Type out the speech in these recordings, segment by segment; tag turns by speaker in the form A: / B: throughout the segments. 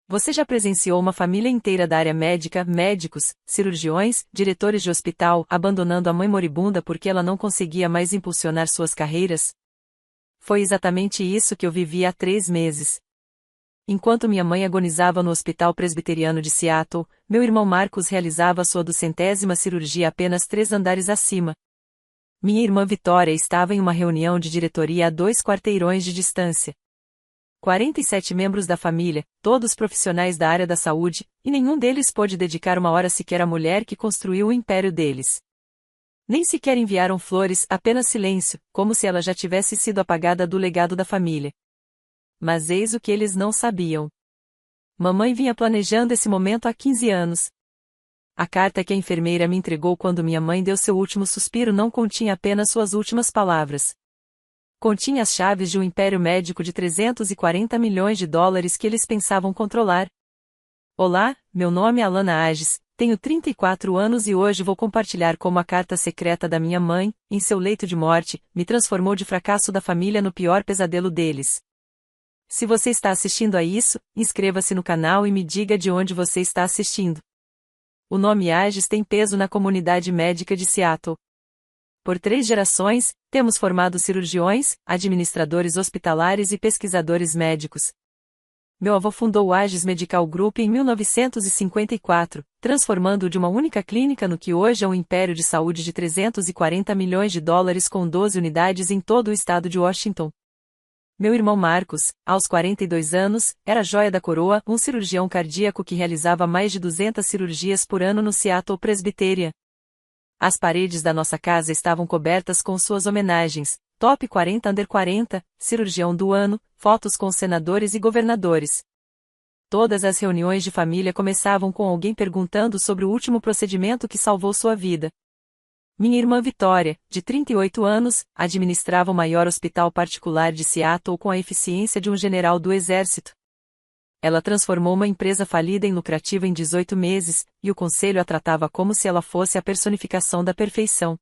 A: Você já presenciou uma família inteira da área médica, médicos, cirurgiões, diretores de hospital, abandonando a mãe moribunda porque ela não conseguia mais impulsionar suas carreiras? Foi exatamente isso que eu vivi há 3 meses. Enquanto minha mãe agonizava no Hospital Presbiteriano de Seattle, meu irmão Marcos realizava sua 200ª cirurgia apenas 3 andares acima. Minha irmã Vitória estava em uma reunião de diretoria a 2 quarteirões de distância. 47 membros da família, todos profissionais da área da saúde, e nenhum deles pôde dedicar uma hora sequer à mulher que construiu o império deles. Nem sequer enviaram flores, apenas silêncio, como se ela já tivesse sido apagada do legado da família. Mas eis o que eles não sabiam. Mamãe vinha planejando esse momento há 15 anos. A carta que a enfermeira me entregou quando minha mãe deu seu último suspiro não continha apenas suas últimas palavras. Continha as chaves de um império médico de 340 milhões de dólares que eles pensavam controlar. Olá, meu nome é Alana Ages, tenho 34 anos e hoje vou compartilhar como a carta secreta da minha mãe, em seu leito de morte, me transformou de fracasso da família no pior pesadelo deles. Se você está assistindo a isso, inscreva-se no canal e me diga de onde você está assistindo. O nome Ages tem peso na comunidade médica de Seattle. Por 3 gerações, temos formado cirurgiões, administradores hospitalares e pesquisadores médicos. Meu avô fundou o Ages Medical Group em 1954, transformando-o de uma única clínica no que hoje é um império de saúde de 340 milhões de dólares com 12 unidades em todo o estado de Washington. Meu irmão Marcos, aos 42 anos, era a joia da coroa, um cirurgião cardíaco que realizava mais de 200 cirurgias por ano no Seattle Presbyterian. As paredes da nossa casa estavam cobertas com suas homenagens, Top 40 Under 40, cirurgião do ano, fotos com senadores e governadores. Todas as reuniões de família começavam com alguém perguntando sobre o último procedimento que salvou sua vida. Minha irmã Vitória, de 38 anos, administrava o maior hospital particular de Seattle com a eficiência de um general do exército. Ela transformou uma empresa falida em lucrativa em 18 meses, e o conselho a tratava como se ela fosse a personificação da perfeição.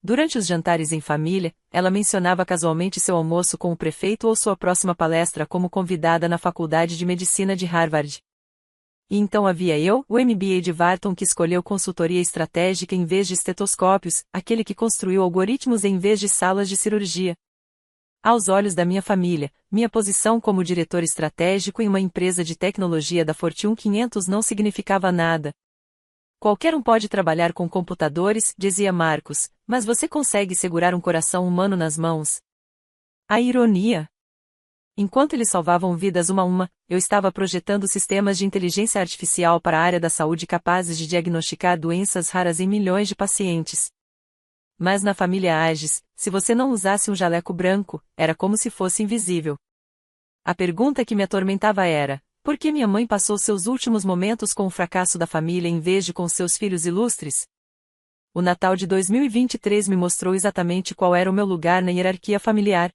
A: Durante os jantares em família, ela mencionava casualmente seu almoço com o prefeito ou sua próxima palestra como convidada na Faculdade de Medicina de Harvard. E então havia eu, o MBA de Wharton que escolheu consultoria estratégica em vez de estetoscópios, aquele que construiu algoritmos em vez de salas de cirurgia. Aos olhos da minha família, minha posição como diretor estratégico em uma empresa de tecnologia da Fortune 500 não significava nada. Qualquer um pode trabalhar com computadores, dizia Marcos, mas você consegue segurar um coração humano nas mãos? A ironia! Enquanto eles salvavam vidas uma a uma, eu estava projetando sistemas de inteligência artificial para a área da saúde capazes de diagnosticar doenças raras em milhões de pacientes. Mas na família Ages, se você não usasse um jaleco branco, era como se fosse invisível. A pergunta que me atormentava era: por que minha mãe passou seus últimos momentos com o fracasso da família em vez de com seus filhos ilustres? O Natal de 2023 me mostrou exatamente qual era o meu lugar na hierarquia familiar.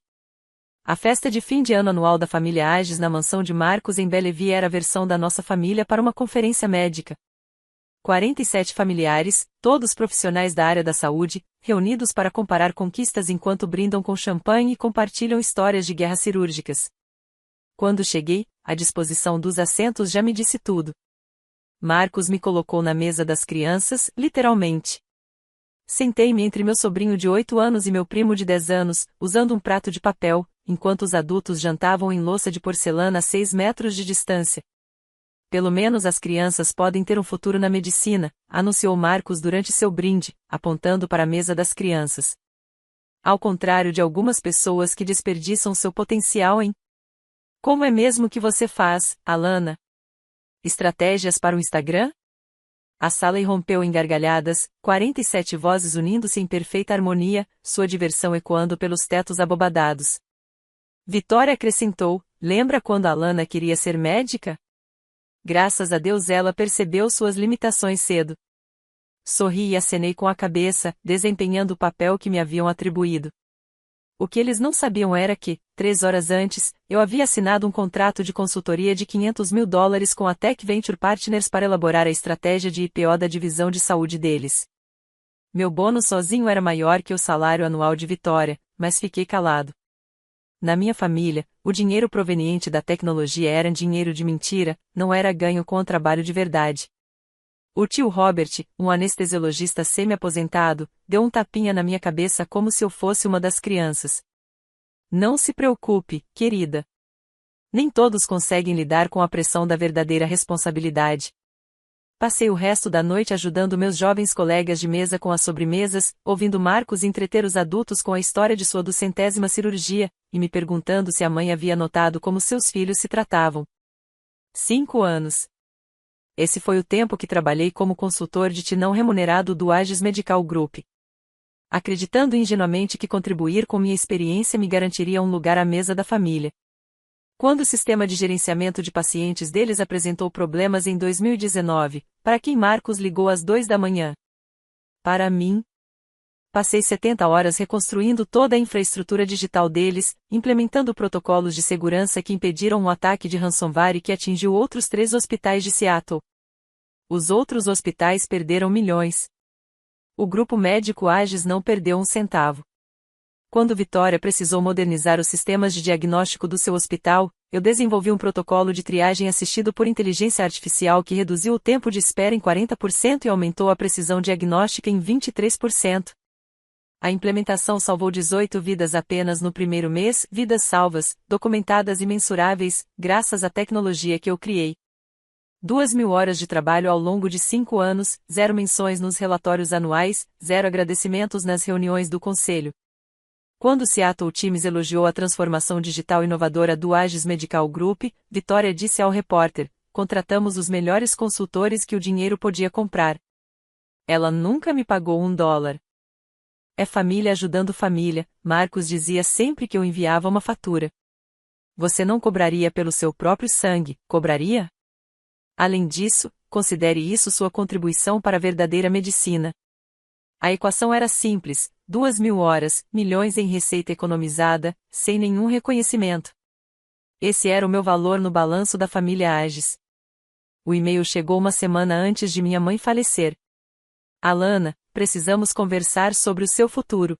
A: A festa de fim de ano anual da família Ages na mansão de Marcos em Bellevue era a versão da nossa família para uma conferência médica. 47 familiares, todos profissionais da área da saúde, reunidos para comparar conquistas enquanto brindam com champanhe e compartilham histórias de guerras cirúrgicas. Quando cheguei, a disposição dos assentos já me disse tudo. Marcos me colocou na mesa das crianças, literalmente. Sentei-me entre meu sobrinho de 8 anos e meu primo de 10 anos, usando um prato de papel, enquanto os adultos jantavam em louça de porcelana a 6 metros de distância. Pelo menos as crianças podem ter um futuro na medicina, anunciou Marcos durante seu brinde, apontando para a mesa das crianças. Ao contrário de algumas pessoas que desperdiçam seu potencial em... Como é mesmo que você faz, Alana? Estratégias para o Instagram? A sala irrompeu em gargalhadas, 47 vozes unindo-se em perfeita harmonia, sua diversão ecoando pelos tetos abobadados. Vitória acrescentou: lembra quando Alana queria ser médica? Graças a Deus ela percebeu suas limitações cedo. Sorri e acenei com a cabeça, desempenhando o papel que me haviam atribuído. O que eles não sabiam era que, 3 horas antes, eu havia assinado um contrato de consultoria de $500 mil com a Tech Venture Partners para elaborar a estratégia de IPO da divisão de saúde deles. Meu bônus sozinho era maior que o salário anual de Vitória, mas fiquei calado. Na minha família, o dinheiro proveniente da tecnologia era dinheiro de mentira, não era ganho com o trabalho de verdade. O tio Robert, um anestesiologista semi-aposentado, deu um tapinha na minha cabeça como se eu fosse uma das crianças. Não se preocupe, querida. Nem todos conseguem lidar com a pressão da verdadeira responsabilidade. Passei o resto da noite ajudando meus jovens colegas de mesa com as sobremesas, ouvindo Marcos entreter os adultos com a história de sua 200ª cirurgia, e me perguntando se a mãe havia notado como seus filhos se tratavam. 5 anos. Esse foi o tempo que trabalhei como consultor de TI não remunerado do Aegis Medical Group. Acreditando ingenuamente que contribuir com minha experiência me garantiria um lugar à mesa da família. Quando o sistema de gerenciamento de pacientes deles apresentou problemas em 2019, para quem Marcos ligou às 2 da manhã? Para mim. Passei 70 horas reconstruindo toda a infraestrutura digital deles, implementando protocolos de segurança que impediram um ataque de ransomware que atingiu outros 3 hospitais de Seattle. Os outros hospitais perderam milhões. O grupo médico Aegis não perdeu um centavo. Quando Vitória precisou modernizar os sistemas de diagnóstico do seu hospital, eu desenvolvi um protocolo de triagem assistido por inteligência artificial que reduziu o tempo de espera em 40% e aumentou a precisão diagnóstica em 23%. A implementação salvou 18 vidas apenas no primeiro mês, vidas salvas, documentadas e mensuráveis, graças à tecnologia que eu criei. 2.000 horas de trabalho ao longo de 5 anos, 0 menções nos relatórios anuais, 0 agradecimentos nas reuniões do conselho. Quando Seattle Times elogiou a transformação digital inovadora do Aegis Medical Group, Vitória disse ao repórter: "Contratamos os melhores consultores que o dinheiro podia comprar. Ela nunca me pagou $1. É família ajudando família", Marcos dizia sempre que eu enviava uma fatura. "Você não cobraria pelo seu próprio sangue, cobraria? Além disso, considere isso sua contribuição para a verdadeira medicina." A equação era simples: 2.000 horas, milhões em receita economizada, sem nenhum reconhecimento. Esse era o meu valor no balanço da família Aegis. O e-mail chegou uma semana antes de minha mãe falecer. "Alana, precisamos conversar sobre o seu futuro.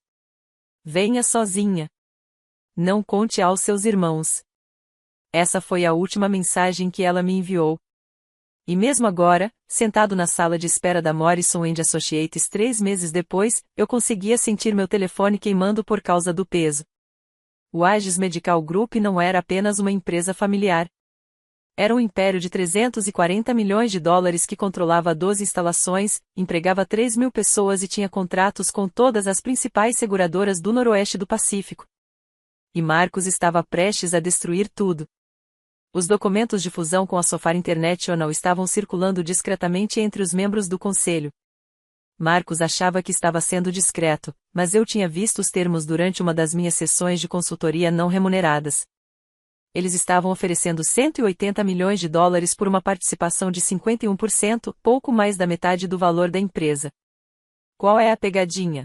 A: Venha sozinha. Não conte aos seus irmãos." Essa foi a última mensagem que ela me enviou. E mesmo agora, sentado na sala de espera da Morrison & Associates 3 meses depois, eu conseguia sentir meu telefone queimando por causa do peso. O Aegis Medical Group não era apenas uma empresa familiar. Era um império de $340 milhões que controlava 12 instalações, empregava 3.000 pessoas e tinha contratos com todas as principais seguradoras do Noroeste do Pacífico. E Marcos estava prestes a destruir tudo. Os documentos de fusão com a Sofar International estavam circulando discretamente entre os membros do conselho. Marcos achava que estava sendo discreto, mas eu tinha visto os termos durante uma das minhas sessões de consultoria não remuneradas. Eles estavam oferecendo $180 milhões por uma participação de 51%, pouco mais da metade do valor da empresa. Qual é a pegadinha?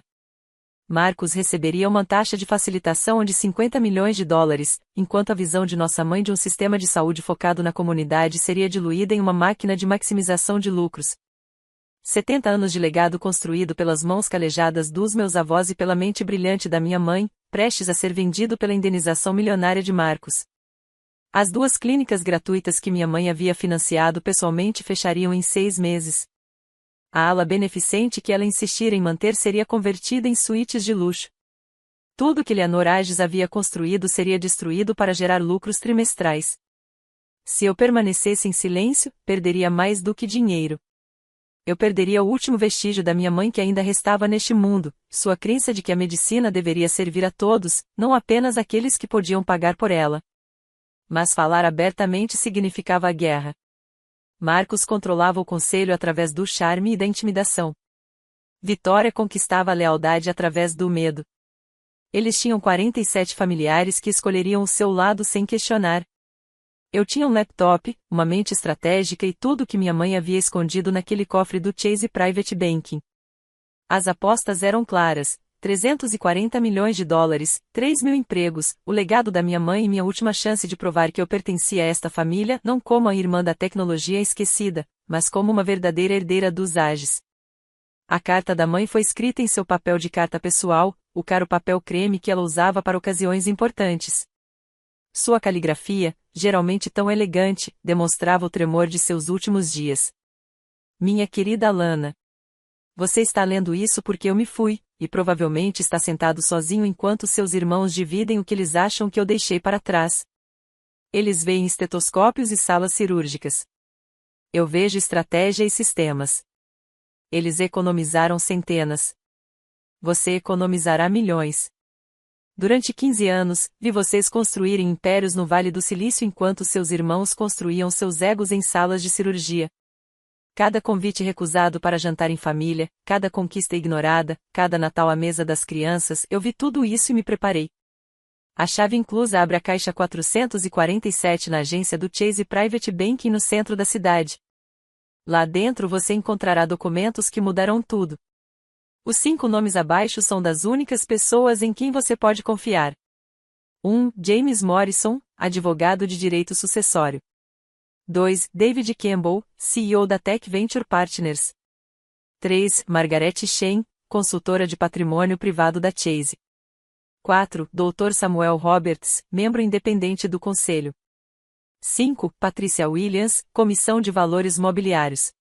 A: Marcos receberia uma taxa de facilitação de $50 milhões, enquanto a visão de nossa mãe de um sistema de saúde focado na comunidade seria diluída em uma máquina de maximização de lucros. 70 anos de legado construído pelas mãos calejadas dos meus avós e pela mente brilhante da minha mãe, prestes a ser vendido pela indenização milionária de Marcos. As 2 clínicas gratuitas que minha mãe havia financiado pessoalmente fechariam em 6 meses. A ala beneficente que ela insistira em manter seria convertida em suítes de luxo. Tudo que Leonor Aegis havia construído seria destruído para gerar lucros trimestrais. Se eu permanecesse em silêncio, perderia mais do que dinheiro. Eu perderia o último vestígio da minha mãe que ainda restava neste mundo, sua crença de que a medicina deveria servir a todos, não apenas àqueles que podiam pagar por ela. Mas falar abertamente significava a guerra. Marcos controlava o conselho através do charme e da intimidação. Vitória conquistava a lealdade através do medo. Eles tinham 47 familiares que escolheriam o seu lado sem questionar. Eu tinha um laptop, uma mente estratégica e tudo que minha mãe havia escondido naquele cofre do Chase Private Banking. As apostas eram claras: $340 milhões, 3.000 empregos, o legado da minha mãe e minha última chance de provar que eu pertencia a esta família não como a irmã da tecnologia esquecida, mas como uma verdadeira herdeira dos Aegis. A carta da mãe foi escrita em seu papel de carta pessoal, o caro papel creme que ela usava para ocasiões importantes. Sua caligrafia, geralmente tão elegante, demonstrava o tremor de seus últimos dias. Minha querida Alana. Você está lendo isso porque eu me fui, e provavelmente está sentado sozinho enquanto seus irmãos dividem o que eles acham que eu deixei para trás. Eles veem estetoscópios e salas cirúrgicas. Eu vejo estratégia e sistemas. Eles economizaram centenas. Você economizará milhões. Durante 15 anos, vi vocês construírem impérios no Vale do Silício enquanto seus irmãos construíam seus egos em salas de cirurgia. Cada convite recusado para jantar em família, cada conquista ignorada, cada Natal à mesa das crianças, eu vi tudo isso e me preparei. A chave inclusa abre a caixa 447 na agência do Chase Private Banking no centro da cidade. Lá dentro você encontrará documentos que mudarão tudo. Os 5 nomes abaixo são das únicas pessoas em quem você pode confiar. 1. James Morrison, advogado de direito sucessório. 2. David Campbell, CEO da Tech Venture Partners. 3. Margaret Chen, consultora de patrimônio privado da Chase. 4. Dr. Samuel Roberts, membro independente do conselho. 5. Patricia Williams, Comissão de Valores Mobiliários.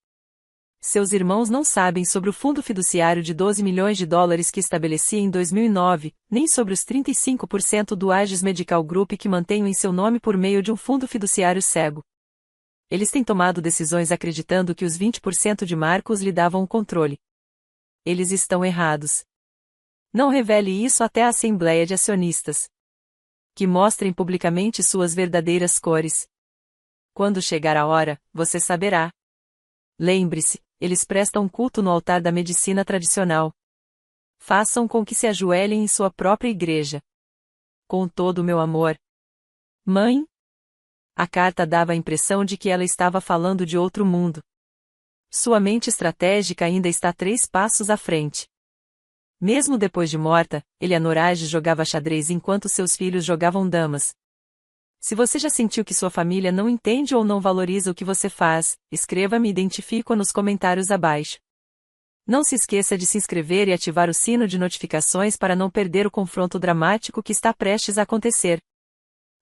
A: Seus irmãos não sabem sobre o fundo fiduciário de 12 milhões de dólares que estabeleci em 2009, nem sobre os 35% do Aegis Medical Group que mantenho em seu nome por meio de um fundo fiduciário cego. Eles têm tomado decisões acreditando que os 20% de Marcos lhe davam o controle. Eles estão errados. Não revele isso até a Assembleia de Acionistas. Que mostrem publicamente suas verdadeiras cores. Quando chegar a hora, você saberá. Lembre-se, eles prestam culto no altar da medicina tradicional. Façam com que se ajoelhem em sua própria igreja. Com todo o meu amor. Mãe? A carta dava a impressão de que ela estava falando de outro mundo. Sua mente estratégica ainda está 3 passos à frente. Mesmo depois de morta, Eleanor Aegis jogava xadrez enquanto seus filhos jogavam damas. Se você já sentiu que sua família não entende ou não valoriza o que você faz, escreva-me e identifico nos comentários abaixo. Não se esqueça de se inscrever e ativar o sino de notificações para não perder o confronto dramático que está prestes a acontecer.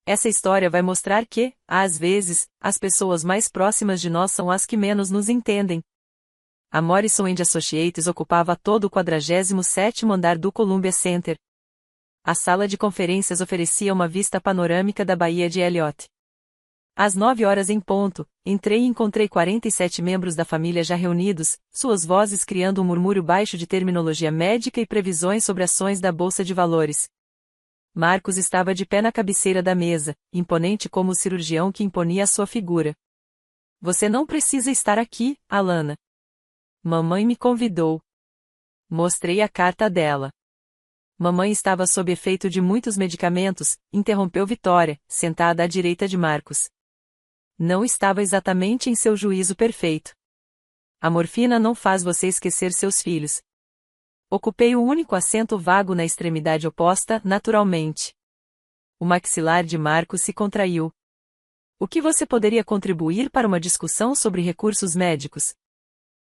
A: Essa história vai mostrar que, às vezes, as pessoas mais próximas de nós são as que menos nos entendem. A Morrison & Associates ocupava todo o 47º andar do Columbia Center. A sala de conferências oferecia uma vista panorâmica da Baía de Elliott. Às 9 horas em ponto, entrei e encontrei 47 membros da família já reunidos, suas vozes criando um murmúrio baixo de terminologia médica e previsões sobre ações da Bolsa de Valores. Marcos estava de pé na cabeceira da mesa, imponente como o cirurgião que imponia a sua figura. Você não precisa estar aqui, Alana. Mamãe me convidou. Mostrei a carta dela. Mamãe estava sob efeito de muitos medicamentos, interrompeu Vitória, sentada à direita de Marcos. Não estava exatamente em seu juízo perfeito. A morfina não faz você esquecer seus filhos. Ocupei o único assento vago na extremidade oposta, naturalmente. O maxilar de Marcos se contraiu. O que você poderia contribuir para uma discussão sobre recursos médicos?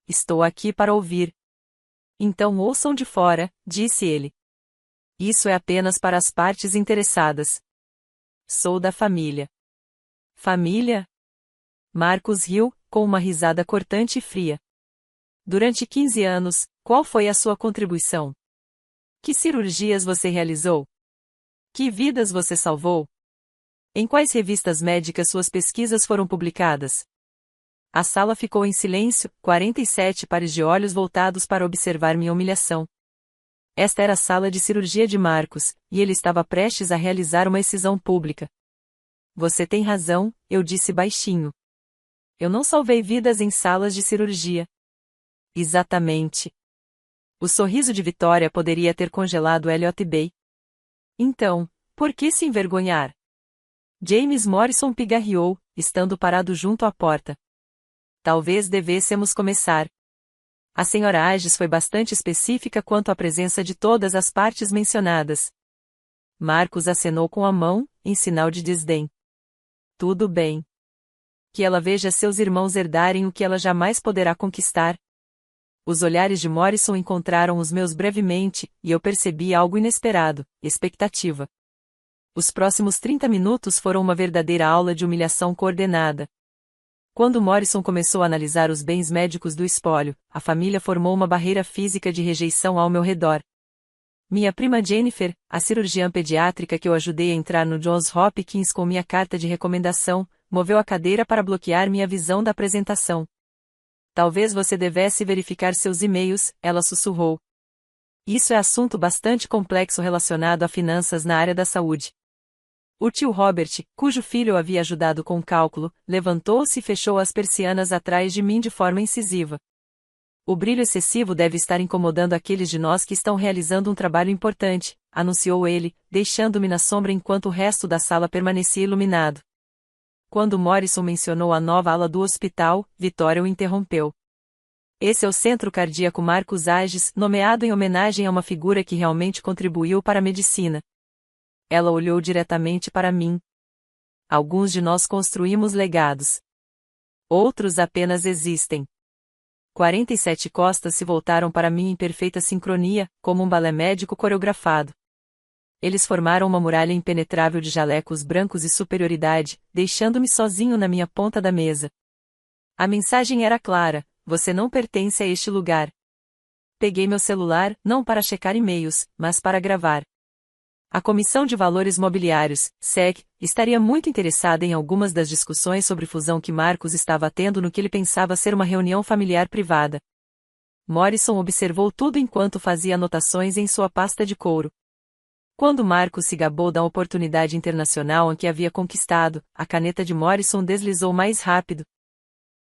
A: Estou aqui para ouvir. Então ouçam de fora, disse ele. Isso é apenas para as partes interessadas. Sou da família. Família? Marcos riu, com uma risada cortante e fria. Durante 15 anos, qual foi a sua contribuição? Que cirurgias você realizou? Que vidas você salvou? Em quais revistas médicas suas pesquisas foram publicadas? A sala ficou em silêncio, 47 pares de olhos voltados para observar minha humilhação. Esta era a sala de cirurgia de Marcos, e ele estava prestes a realizar uma excisão pública. Você tem razão, eu disse baixinho. Eu não salvei vidas em salas de cirurgia. Exatamente. O sorriso de Vitória poderia ter congelado Elliott Bay. Então, por que se envergonhar? James Morrison pigarreou, estando parado junto à porta. Talvez devêssemos começar. A senhora Aegis foi bastante específica quanto à presença de todas as partes mencionadas. Marcos acenou com a mão, em sinal de desdém. Tudo bem. Que ela veja seus irmãos herdarem o que ela jamais poderá conquistar. Os olhares de Morrison encontraram os meus brevemente, e eu percebi algo inesperado, expectativa. Os próximos 30 minutos foram uma verdadeira aula de humilhação coordenada. Quando Morrison começou a analisar os bens médicos do espólio, a família formou uma barreira física de rejeição ao meu redor. Minha prima Jennifer, a cirurgiã pediátrica que eu ajudei a entrar no Johns Hopkins com minha carta de recomendação, moveu a cadeira para bloquear minha visão da apresentação. Talvez você devesse verificar seus e-mails, ela sussurrou. Isso é assunto bastante complexo relacionado a finanças na área da saúde. O tio Robert, cujo filho eu havia ajudado com o cálculo, levantou-se e fechou as persianas atrás de mim de forma incisiva. O brilho excessivo deve estar incomodando aqueles de nós que estão realizando um trabalho importante, anunciou ele, deixando-me na sombra enquanto o resto da sala permanecia iluminado. Quando Morrison mencionou a nova ala do hospital, Victoria o interrompeu. Esse é o Centro Cardíaco Marcus Agies, nomeado em homenagem a uma figura que realmente contribuiu para a medicina. Ela olhou diretamente para mim. Alguns de nós construímos legados. Outros apenas existem. 47 costas se voltaram para mim em perfeita sincronia, como um balé médico coreografado. Eles formaram uma muralha impenetrável de jalecos brancos e superioridade, deixando-me sozinho na minha ponta da mesa. A mensagem era clara: você não pertence a este lugar. Peguei meu celular, não para checar e-mails, mas para gravar. A Comissão de Valores Mobiliários, SEC, estaria muito interessada em algumas das discussões sobre fusão que Marcus estava tendo no que ele pensava ser uma reunião familiar privada. Morrison observou tudo enquanto fazia anotações em sua pasta de couro. Quando Marcus se gabou da oportunidade internacional em que havia conquistado, a caneta de Morrison deslizou mais rápido.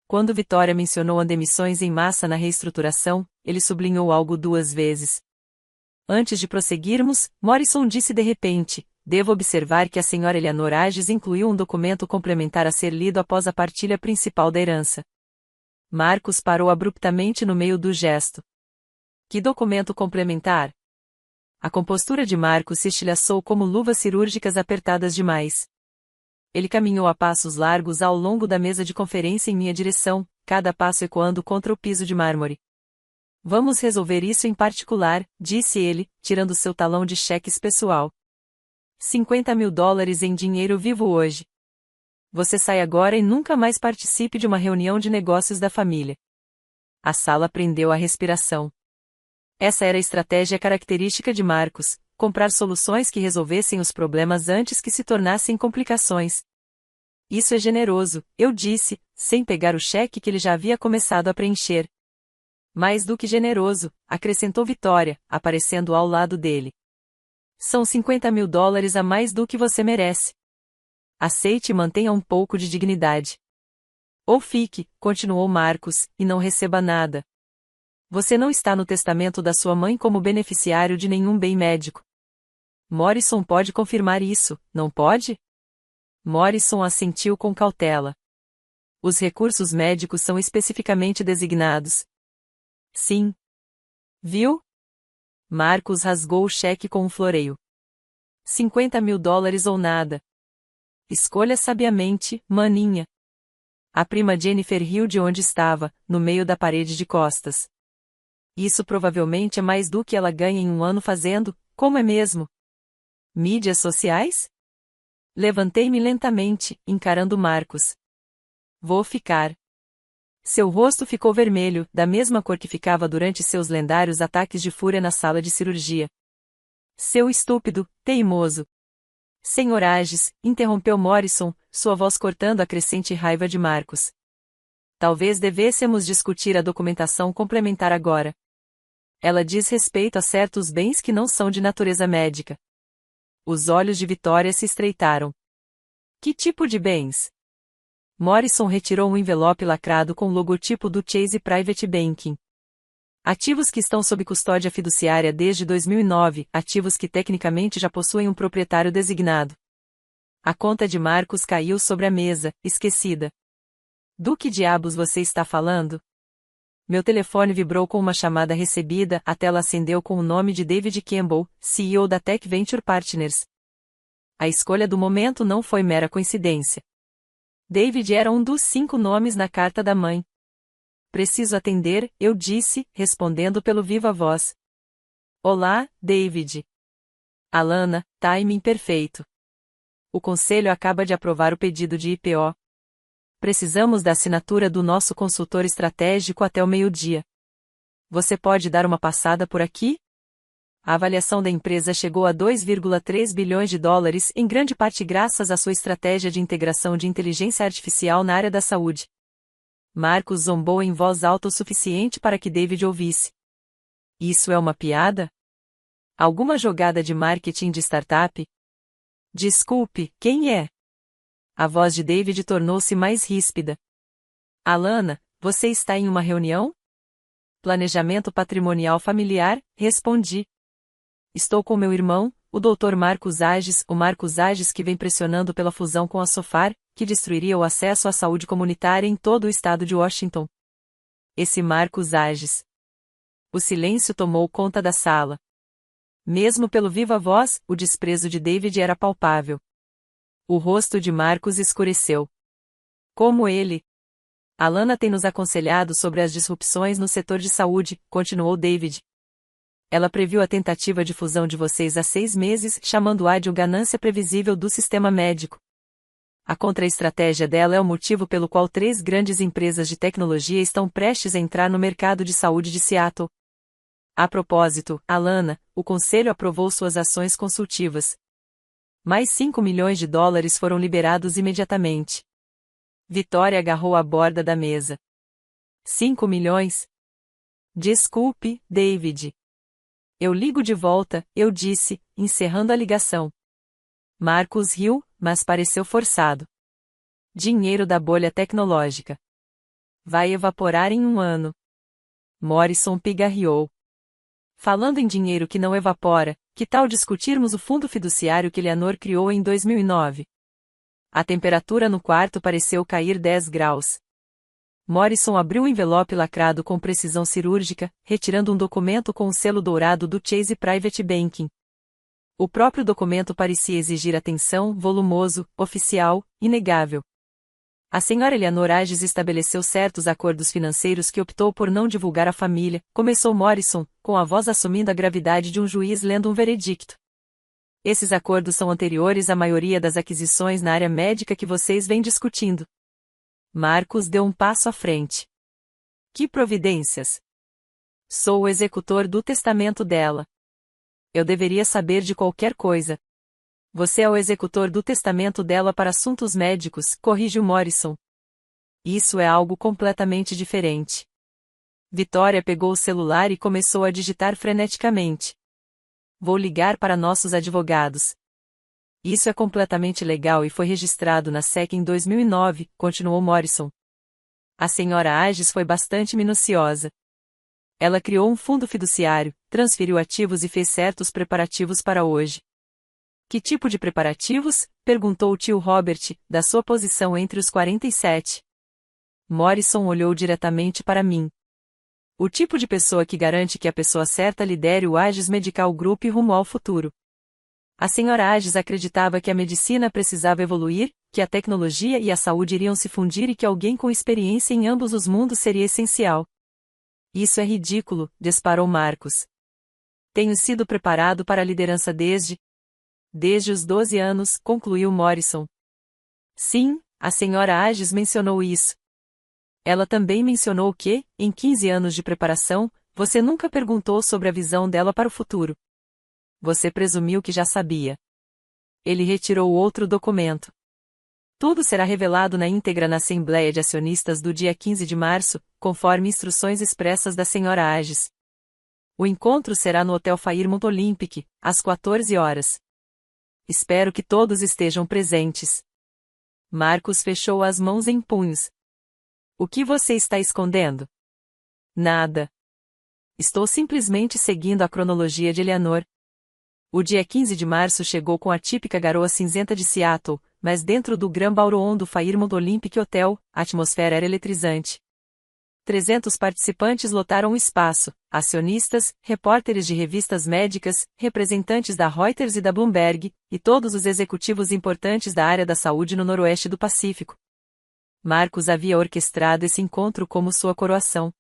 A: Quando Victoria mencionou as demissões em massa na reestruturação, ele sublinhou algo 2 vezes. Antes de prosseguirmos, Morrison disse de repente: devo observar que a Sra. Eleanor Agies incluiu um documento complementar a ser lido após a partilha principal da herança. Marcus parou abruptamente no meio do gesto. Que documento complementar? A compostura de Marcus se estilhaçou como luvas cirúrgicas apertadas demais. Ele caminhou a passos largos ao longo da mesa de conferência em minha direção, cada passo ecoando contra o piso de mármore. Vamos resolver isso em particular, disse ele, tirando seu talão de cheques pessoal. $50.000 em dinheiro vivo hoje. Você sai agora e nunca mais participe de uma reunião de negócios da família. A sala prendeu a respiração. Essa era a estratégia característica de Marcus, comprar soluções que resolvessem os problemas antes que se tornassem complicações. Isso é generoso, eu disse, sem pegar o cheque que ele já havia começado a preencher. Mais do que generoso, acrescentou Victoria, aparecendo ao lado dele. São $50.000 a mais do que você merece. Aceite e mantenha um pouco de dignidade. Ou fique, continuou Marcus, e não receba nada. Você não está no testamento da sua mãe como beneficiário de nenhum bem médico. Morrison pode confirmar isso, não pode? Morrison assentiu com cautela. Os recursos médicos são especificamente designados. Sim. Viu? Marcus rasgou o cheque com um floreio. $50.000 ou nada. Escolha sabiamente, maninha. A prima Jennifer riu de onde estava, no meio da parede de costas. Isso provavelmente é mais do que ela ganha em um ano fazendo, como é mesmo? Mídias sociais? Levantei-me lentamente, encarando Marcus. Vou ficar. Seu rosto ficou vermelho, da mesma cor que ficava durante seus lendários ataques de fúria na sala de cirurgia. Seu estúpido, teimoso. Sr. Agies, interrompeu Morrison, sua voz cortando a crescente raiva de Marcus. Talvez devêssemos discutir a documentação complementar agora. Ela diz respeito a certos bens que não são de natureza médica. Os olhos de Victoria se estreitaram. Que tipo de bens? Morrison retirou um envelope lacrado com o logotipo do Chase Private Banking. Ativos que estão sob custódia fiduciária desde 2009, ativos que tecnicamente já possuem um proprietário designado. A conta de Marcus caiu sobre a mesa, esquecida. Do que diabos você está falando? Meu telefone vibrou com uma chamada recebida, a tela acendeu com o nome de David Campbell, CEO da Tech Venture Partners. A escolha do momento não foi mera coincidência. David era um dos 5 nomes na carta da mãe. Preciso atender, eu disse, respondendo pelo viva voz. Olá, David. Alana, timing perfeito. O conselho acaba de aprovar o pedido de IPO. Precisamos da assinatura do nosso consultor estratégico até o meio-dia. Você pode dar uma passada por aqui? A avaliação da empresa chegou a 2,3 bilhões de dólares, em grande parte graças à sua estratégia de integração de inteligência artificial na área da saúde. Marcus zombou em voz alta o suficiente para que David ouvisse. Isso é uma piada? Alguma jogada de marketing de startup? Desculpe, quem é? A voz de David tornou-se mais ríspida. Alana, você está em uma reunião? Planejamento patrimonial familiar, respondi. Estou com meu irmão, o Dr. Marcus Ages, o Marcus Ages que vem pressionando pela fusão com a Sofar, que destruiria o acesso à saúde comunitária em todo o estado de Washington. Esse Marcus Ages. O silêncio tomou conta da sala. Mesmo pelo viva voz, o desprezo de David era palpável. O rosto de Marcus escureceu. Como ele? Alana tem nos aconselhado sobre as disrupções no setor de saúde, continuou David. Ela previu a tentativa de fusão de vocês há 6 meses, chamando-a de ganância previsível do sistema médico. A contra-estratégia dela é o motivo pelo qual 3 grandes empresas de tecnologia estão prestes a entrar no mercado de saúde de Seattle. A propósito, Alana, o conselho aprovou suas ações consultivas. Mais 5 milhões de dólares foram liberados imediatamente. Vitória agarrou a borda da mesa. 5 milhões? Desculpe, David. Eu ligo de volta, eu disse, encerrando a ligação. Marcus riu, mas pareceu forçado. Dinheiro da bolha tecnológica. Vai evaporar em 1 ano. Morrison pigarreou. Falando em dinheiro que não evapora, que tal discutirmos o fundo fiduciário que Eleanor criou em 2009? A temperatura no quarto pareceu cair 10 graus. Morrison abriu o envelope lacrado com precisão cirúrgica, retirando um documento com o selo dourado do Chase Private Banking. O próprio documento parecia exigir atenção, volumoso, oficial, inegável. A senhora Eleanor Ages estabeleceu certos acordos financeiros que optou por não divulgar à família, começou Morrison, com a voz assumindo a gravidade de um juiz lendo um veredicto. Esses acordos são anteriores à maioria das aquisições na área médica que vocês vêm discutindo. Marcus deu um passo à frente. Que providências? Sou o executor do testamento dela. Eu deveria saber de qualquer coisa. Você é o executor do testamento dela para assuntos médicos, corrigiu Morrison. Isso é algo completamente diferente. Vitória pegou o celular e começou a digitar freneticamente. Vou ligar para nossos advogados. Isso é completamente legal e foi registrado na SEC em 2009, continuou Morrison. A senhora Ages foi bastante minuciosa. Ela criou um fundo fiduciário, transferiu ativos e fez certos preparativos para hoje. Que tipo de preparativos? Perguntou o tio Robert, da sua posição entre os 47. Morrison olhou diretamente para mim. O tipo de pessoa que garante que a pessoa certa lidere o Ages Medical Group rumo ao futuro. A senhora Ages acreditava que a medicina precisava evoluir, que a tecnologia e a saúde iriam se fundir e que alguém com experiência em ambos os mundos seria essencial. Isso é ridículo, disparou Marcus. Tenho sido preparado para a liderança desde os 12 anos, concluiu Morrison. Sim, a senhora Ages mencionou isso. Ela também mencionou que, em 15 anos de preparação, você nunca perguntou sobre a visão dela para o futuro. Você presumiu que já sabia. Ele retirou outro documento. Tudo será revelado na íntegra na Assembleia de Acionistas do dia 15 de março, conforme instruções expressas da senhora Ages. O encontro será no Hotel Fairmont Olympic, às 14 horas. Espero que todos estejam presentes. Marcus fechou as mãos em punhos. O que você está escondendo? Nada. Estou simplesmente seguindo a cronologia de Eleanor. O dia 15 de março chegou com a típica garoa cinzenta de Seattle, mas dentro do Grand Ballroom do Fairmont Olympic Hotel, a atmosfera era eletrizante. 300 participantes lotaram o espaço, acionistas, repórteres de revistas médicas, representantes da Reuters e da Bloomberg, e todos os executivos importantes da área da saúde no noroeste do Pacífico. Marcus havia orquestrado esse encontro como sua coroação.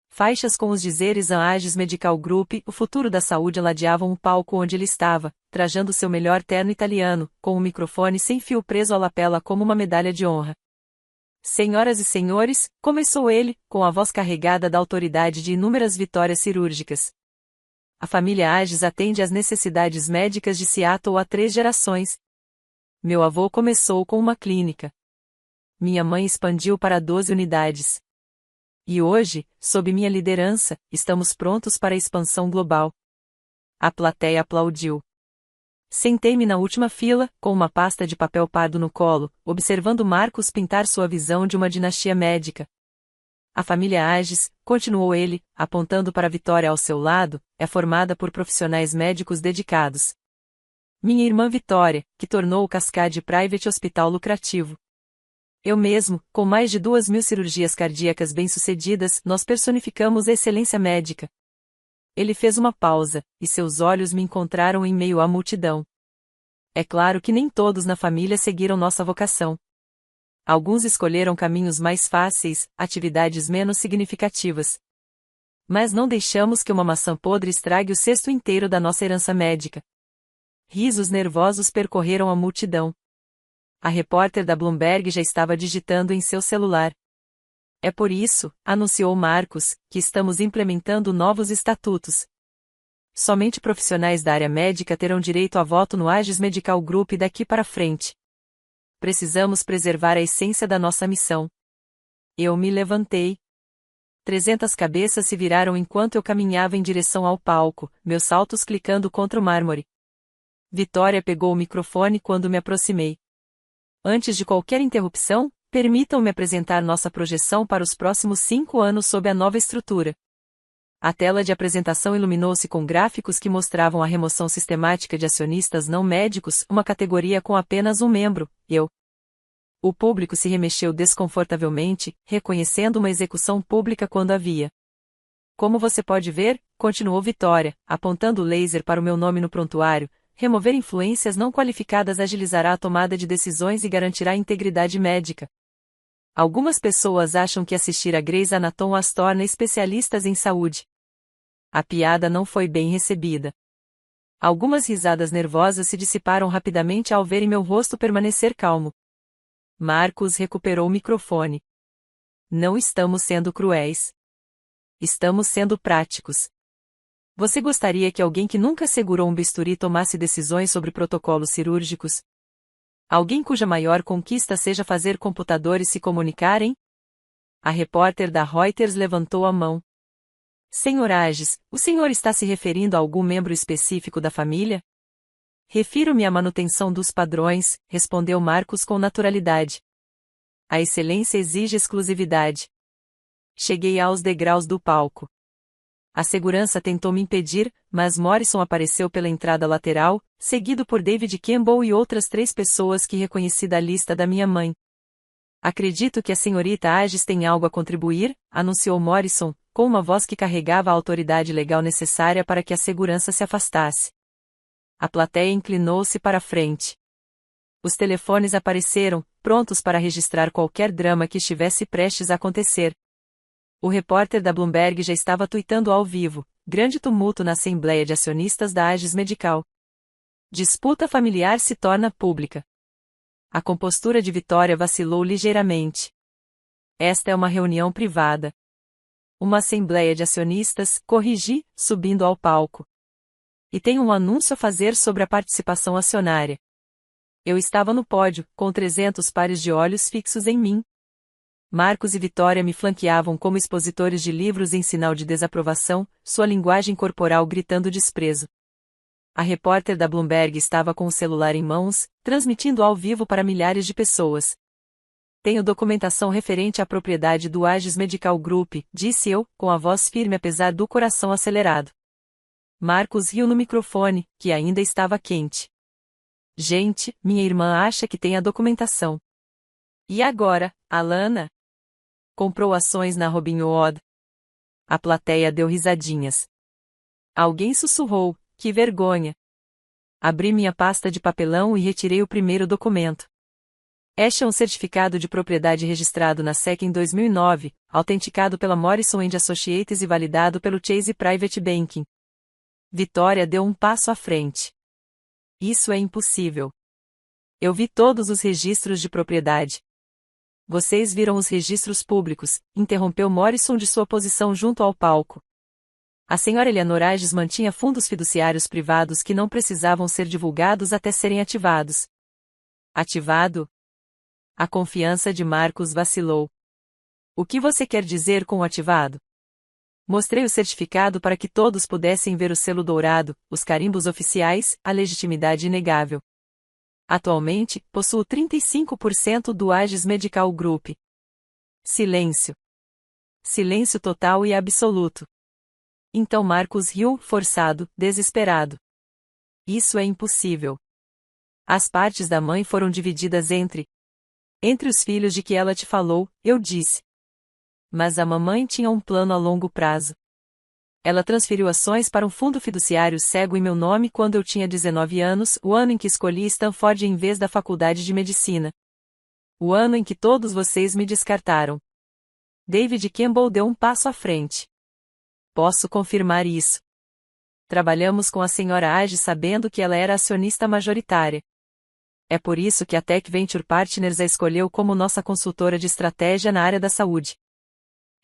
A: Faixas com os dizeres Ages Medical Group, o futuro da saúde ladeavam o palco onde ele estava, trajando seu melhor terno italiano, com um microfone sem fio preso à lapela como uma medalha de honra. Senhoras e senhores, começou ele, com a voz carregada da autoridade de inúmeras vitórias cirúrgicas. A família Ages atende às necessidades médicas de Seattle há 3 gerações. Meu avô começou com uma clínica. Minha mãe expandiu para 12 unidades. E hoje, sob minha liderança, estamos prontos para a expansão global. A plateia aplaudiu. Sentei-me na última fila, com uma pasta de papel pardo no colo, observando Marcos pintar sua visão de uma dinastia médica. A família Ages, continuou ele, apontando para Vitória ao seu lado, é formada por profissionais médicos dedicados. Minha irmã Vitória, que tornou o Cascade Private Hospital lucrativo. Eu mesmo, com mais de 2.000 cirurgias cardíacas bem-sucedidas, nós personificamos a excelência médica. Ele fez uma pausa, e seus olhos me encontraram em meio à multidão. É claro que nem todos na família seguiram nossa vocação. Alguns escolheram caminhos mais fáceis, atividades menos significativas. Mas não deixamos que uma maçã podre estrague o cesto inteiro da nossa herança médica. Risos nervosos percorreram a multidão. A repórter da Bloomberg já estava digitando em seu celular. É por isso, anunciou Marcos, que estamos implementando novos estatutos. Somente profissionais da área médica terão direito a voto no Ages Medical Group daqui para frente. Precisamos preservar a essência da nossa missão. Eu me levantei. 300 cabeças se viraram enquanto eu caminhava em direção ao palco, meus saltos clicando contra o mármore. Vitória pegou o microfone quando me aproximei. Antes de qualquer interrupção, permitam-me apresentar nossa projeção para os próximos 5 anos sob a nova estrutura. A tela de apresentação iluminou-se com gráficos que mostravam a remoção sistemática de acionistas não médicos, uma categoria com apenas um membro, eu. O público se remexeu desconfortavelmente, reconhecendo uma execução pública quando havia. Como você pode ver, continuou Vitória, apontando o laser para o meu nome no prontuário, remover influências não qualificadas agilizará a tomada de decisões e garantirá a integridade médica. Algumas pessoas acham que assistir a Grey's Anatomy as torna especialistas em saúde. A piada não foi bem recebida. Algumas risadas nervosas se dissiparam rapidamente ao verem meu rosto permanecer calmo. Marcos recuperou o microfone. Não estamos sendo cruéis. Estamos sendo práticos. Você gostaria que alguém que nunca segurou um bisturi tomasse decisões sobre protocolos cirúrgicos? Alguém cuja maior conquista seja fazer computadores se comunicarem? A repórter da Reuters levantou a mão. Senhor Ages, o senhor está se referindo a algum membro específico da família? Refiro-me à manutenção dos padrões, respondeu Marcos com naturalidade. A excelência exige exclusividade. Cheguei aos degraus do palco. A segurança tentou me impedir, mas Morrison apareceu pela entrada lateral, seguido por David Campbell e outras 3 pessoas que reconheci da lista da minha mãe. Acredito que a senhorita Ages tem algo a contribuir, anunciou Morrison, com uma voz que carregava a autoridade legal necessária para que a segurança se afastasse. A plateia inclinou-se para a frente. Os telefones apareceram, prontos para registrar qualquer drama que estivesse prestes a acontecer. O repórter da Bloomberg já estava tuitando ao vivo, grande tumulto na Assembleia de Acionistas da Ages Medical. Disputa familiar se torna pública. A compostura de Vitória vacilou ligeiramente. Esta é uma reunião privada. Uma Assembleia de Acionistas, corrigi, subindo ao palco. E tenho um anúncio a fazer sobre a participação acionária. Eu estava no pódio, com 300 pares de olhos fixos em mim. Marcos e Vitória me flanqueavam como expositores de livros em sinal de desaprovação, sua linguagem corporal gritando desprezo. A repórter da Bloomberg estava com o celular em mãos, transmitindo ao vivo para milhares de pessoas. Tenho documentação referente à propriedade do Ages Medical Group, disse eu, com a voz firme apesar do coração acelerado. Marcos riu no microfone, que ainda estava quente. Gente, minha irmã acha que tem a documentação. E agora, Alana? Comprou ações na Robinhood. A plateia deu risadinhas. Alguém sussurrou, que vergonha. Abri minha pasta de papelão e retirei o primeiro documento. Este é um certificado de propriedade registrado na SEC em 2009, autenticado pela Morrison & Associates e validado pelo Chase Private Banking. Vitória deu um passo à frente. Isso é impossível. Eu vi todos os registros de propriedade. Vocês viram os registros públicos, interrompeu Morrison de sua posição junto ao palco. A senhora Eleanor Ages mantinha fundos fiduciários privados que não precisavam ser divulgados até serem ativados. Ativado? A confiança de Marcus vacilou. O que você quer dizer com o ativado? Mostrei o certificado para que todos pudessem ver o selo dourado, os carimbos oficiais, a legitimidade inegável. Atualmente, possuo 35% do Ages Medical Group. Silêncio. Silêncio total e absoluto. Então Marcus riu, forçado, desesperado. Isso é impossível. As partes da mãe foram divididas entre os filhos de que ela te falou, eu disse. Mas a mamãe tinha um plano a longo prazo. Ela transferiu ações para um fundo fiduciário cego em meu nome quando eu tinha 19 anos, o ano em que escolhi Stanford em vez da faculdade de medicina. O ano em que todos vocês me descartaram. David Campbell deu um passo à frente. Posso confirmar isso. Trabalhamos com a senhora Ages sabendo que ela era acionista majoritária. É por isso que a Tech Venture Partners a escolheu como nossa consultora de estratégia na área da saúde.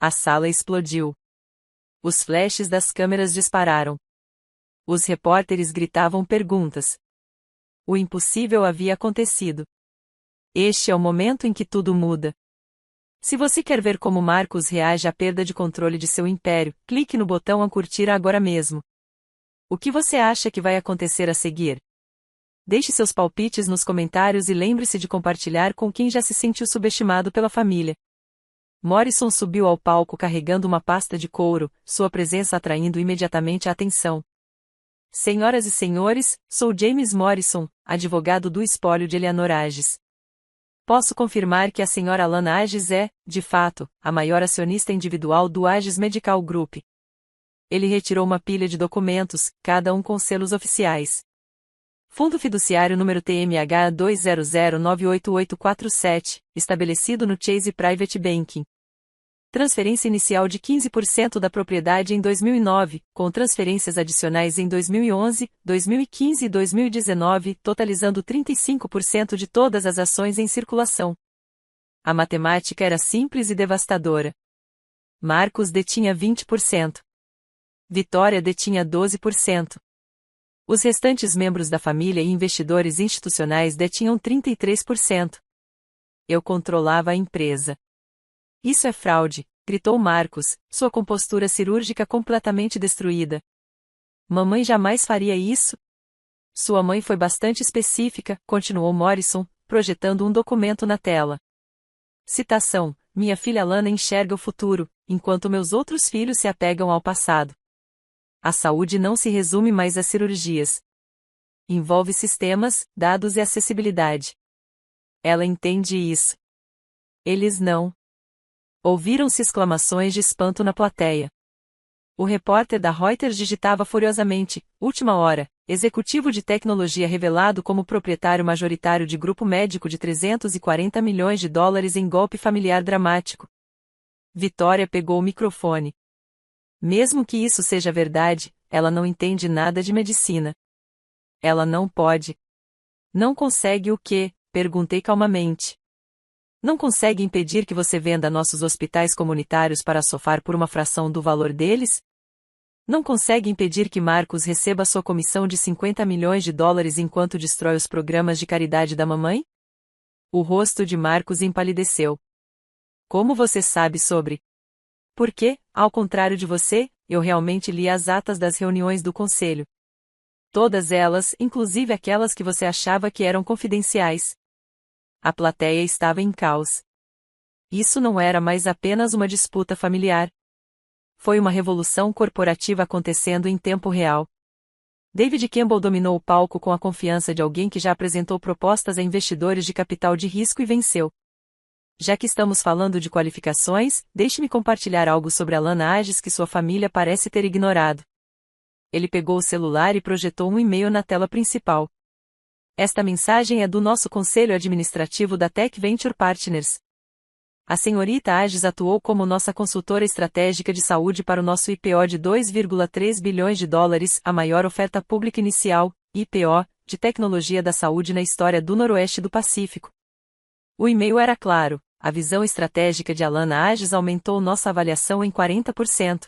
A: A sala explodiu. Os flashes das câmeras dispararam. Os repórteres gritavam perguntas. O impossível havia acontecido. Este é o momento em que tudo muda. Se você quer ver como Marcus reage à perda de controle de seu império, clique no botão curtir agora mesmo. O que você acha que vai acontecer a seguir? Deixe seus palpites nos comentários e lembre-se de compartilhar com quem já se sentiu subestimado pela família. Morrison subiu ao palco carregando uma pasta de couro, sua presença atraindo imediatamente a atenção. Senhoras e senhores, sou James Morrison, advogado do espólio de Eleanor Ages. Posso confirmar que a senhora Lana Ages é, de fato, a maior acionista individual do Ages Medical Group. Ele retirou uma pilha de documentos, cada um com selos oficiais. Fundo fiduciário número TMH 200988847, estabelecido no Chase Private Banking. Transferência inicial de 15% da propriedade em 2009, com transferências adicionais em 2011, 2015 e 2019, totalizando 35% de todas as ações em circulação. A matemática era simples e devastadora. Marcus detinha 20%. Vitória detinha 12%. Os restantes membros da família e investidores institucionais detinham 33%. Eu controlava a empresa. Isso é fraude, gritou Marcus, sua compostura cirúrgica completamente destruída. Mamãe jamais faria isso? Sua mãe foi bastante específica, continuou Morrison, projetando um documento na tela. Citação: minha filha Lana enxerga o futuro, enquanto meus outros filhos se apegam ao passado. A saúde não se resume mais a cirurgias. Envolve sistemas, dados e acessibilidade. Ela entende isso. Eles não. Ouviram-se exclamações de espanto na plateia. O repórter da Reuters digitava furiosamente: última hora, executivo de tecnologia revelado como proprietário majoritário de grupo médico de 340 milhões de dólares em golpe familiar dramático. Vitória pegou o microfone. Mesmo que isso seja verdade, ela não entende nada de medicina. Ela não pode. Não consegue o quê? Perguntei calmamente. Não consegue impedir que você venda nossos hospitais comunitários para sofar por uma fração do valor deles? Não consegue impedir que Marcus receba sua comissão de 50 milhões de dólares enquanto destrói os programas de caridade da mamãe? O rosto de Marcus empalideceu. Como você sabe sobre? Porque, ao contrário de você, eu realmente li as atas das reuniões do conselho. Todas elas, inclusive aquelas que você achava que eram confidenciais. A plateia estava em caos. Isso não era mais apenas uma disputa familiar. Foi uma revolução corporativa acontecendo em tempo real. David Campbell dominou o palco com a confiança de alguém que já apresentou propostas a investidores de capital de risco e venceu. Já que estamos falando de qualificações, deixe-me compartilhar algo sobre a Lana Ages que sua família parece ter ignorado. Ele pegou o celular e projetou um e-mail na tela principal. Esta mensagem é do nosso conselho administrativo da Tech Venture Partners. A senhorita Ages atuou como nossa consultora estratégica de saúde para o nosso IPO de 2,3 bilhões de dólares, a maior oferta pública inicial, IPO, de tecnologia da saúde na história do Noroeste do Pacífico. O e-mail era claro: a visão estratégica de Alana Ages aumentou nossa avaliação em 40%.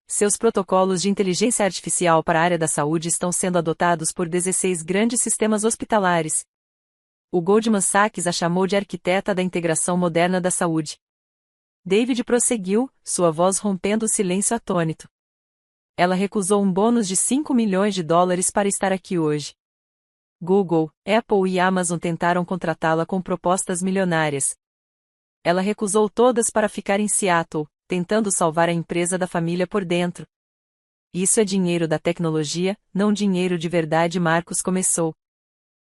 A: Seus protocolos de inteligência artificial para a área da saúde estão sendo adotados por 16 grandes sistemas hospitalares. O Goldman Sachs a chamou de arquiteta da integração moderna da saúde. David prosseguiu, sua voz rompendo o silêncio atônito. Ela recusou um bônus de $5 milhões para estar aqui hoje. Google, Apple e Amazon tentaram contratá-la com propostas milionárias. Ela recusou todas para ficar em Seattle, tentando salvar a empresa da família por dentro. Isso é dinheiro da tecnologia, não dinheiro de verdade. Marcos começou.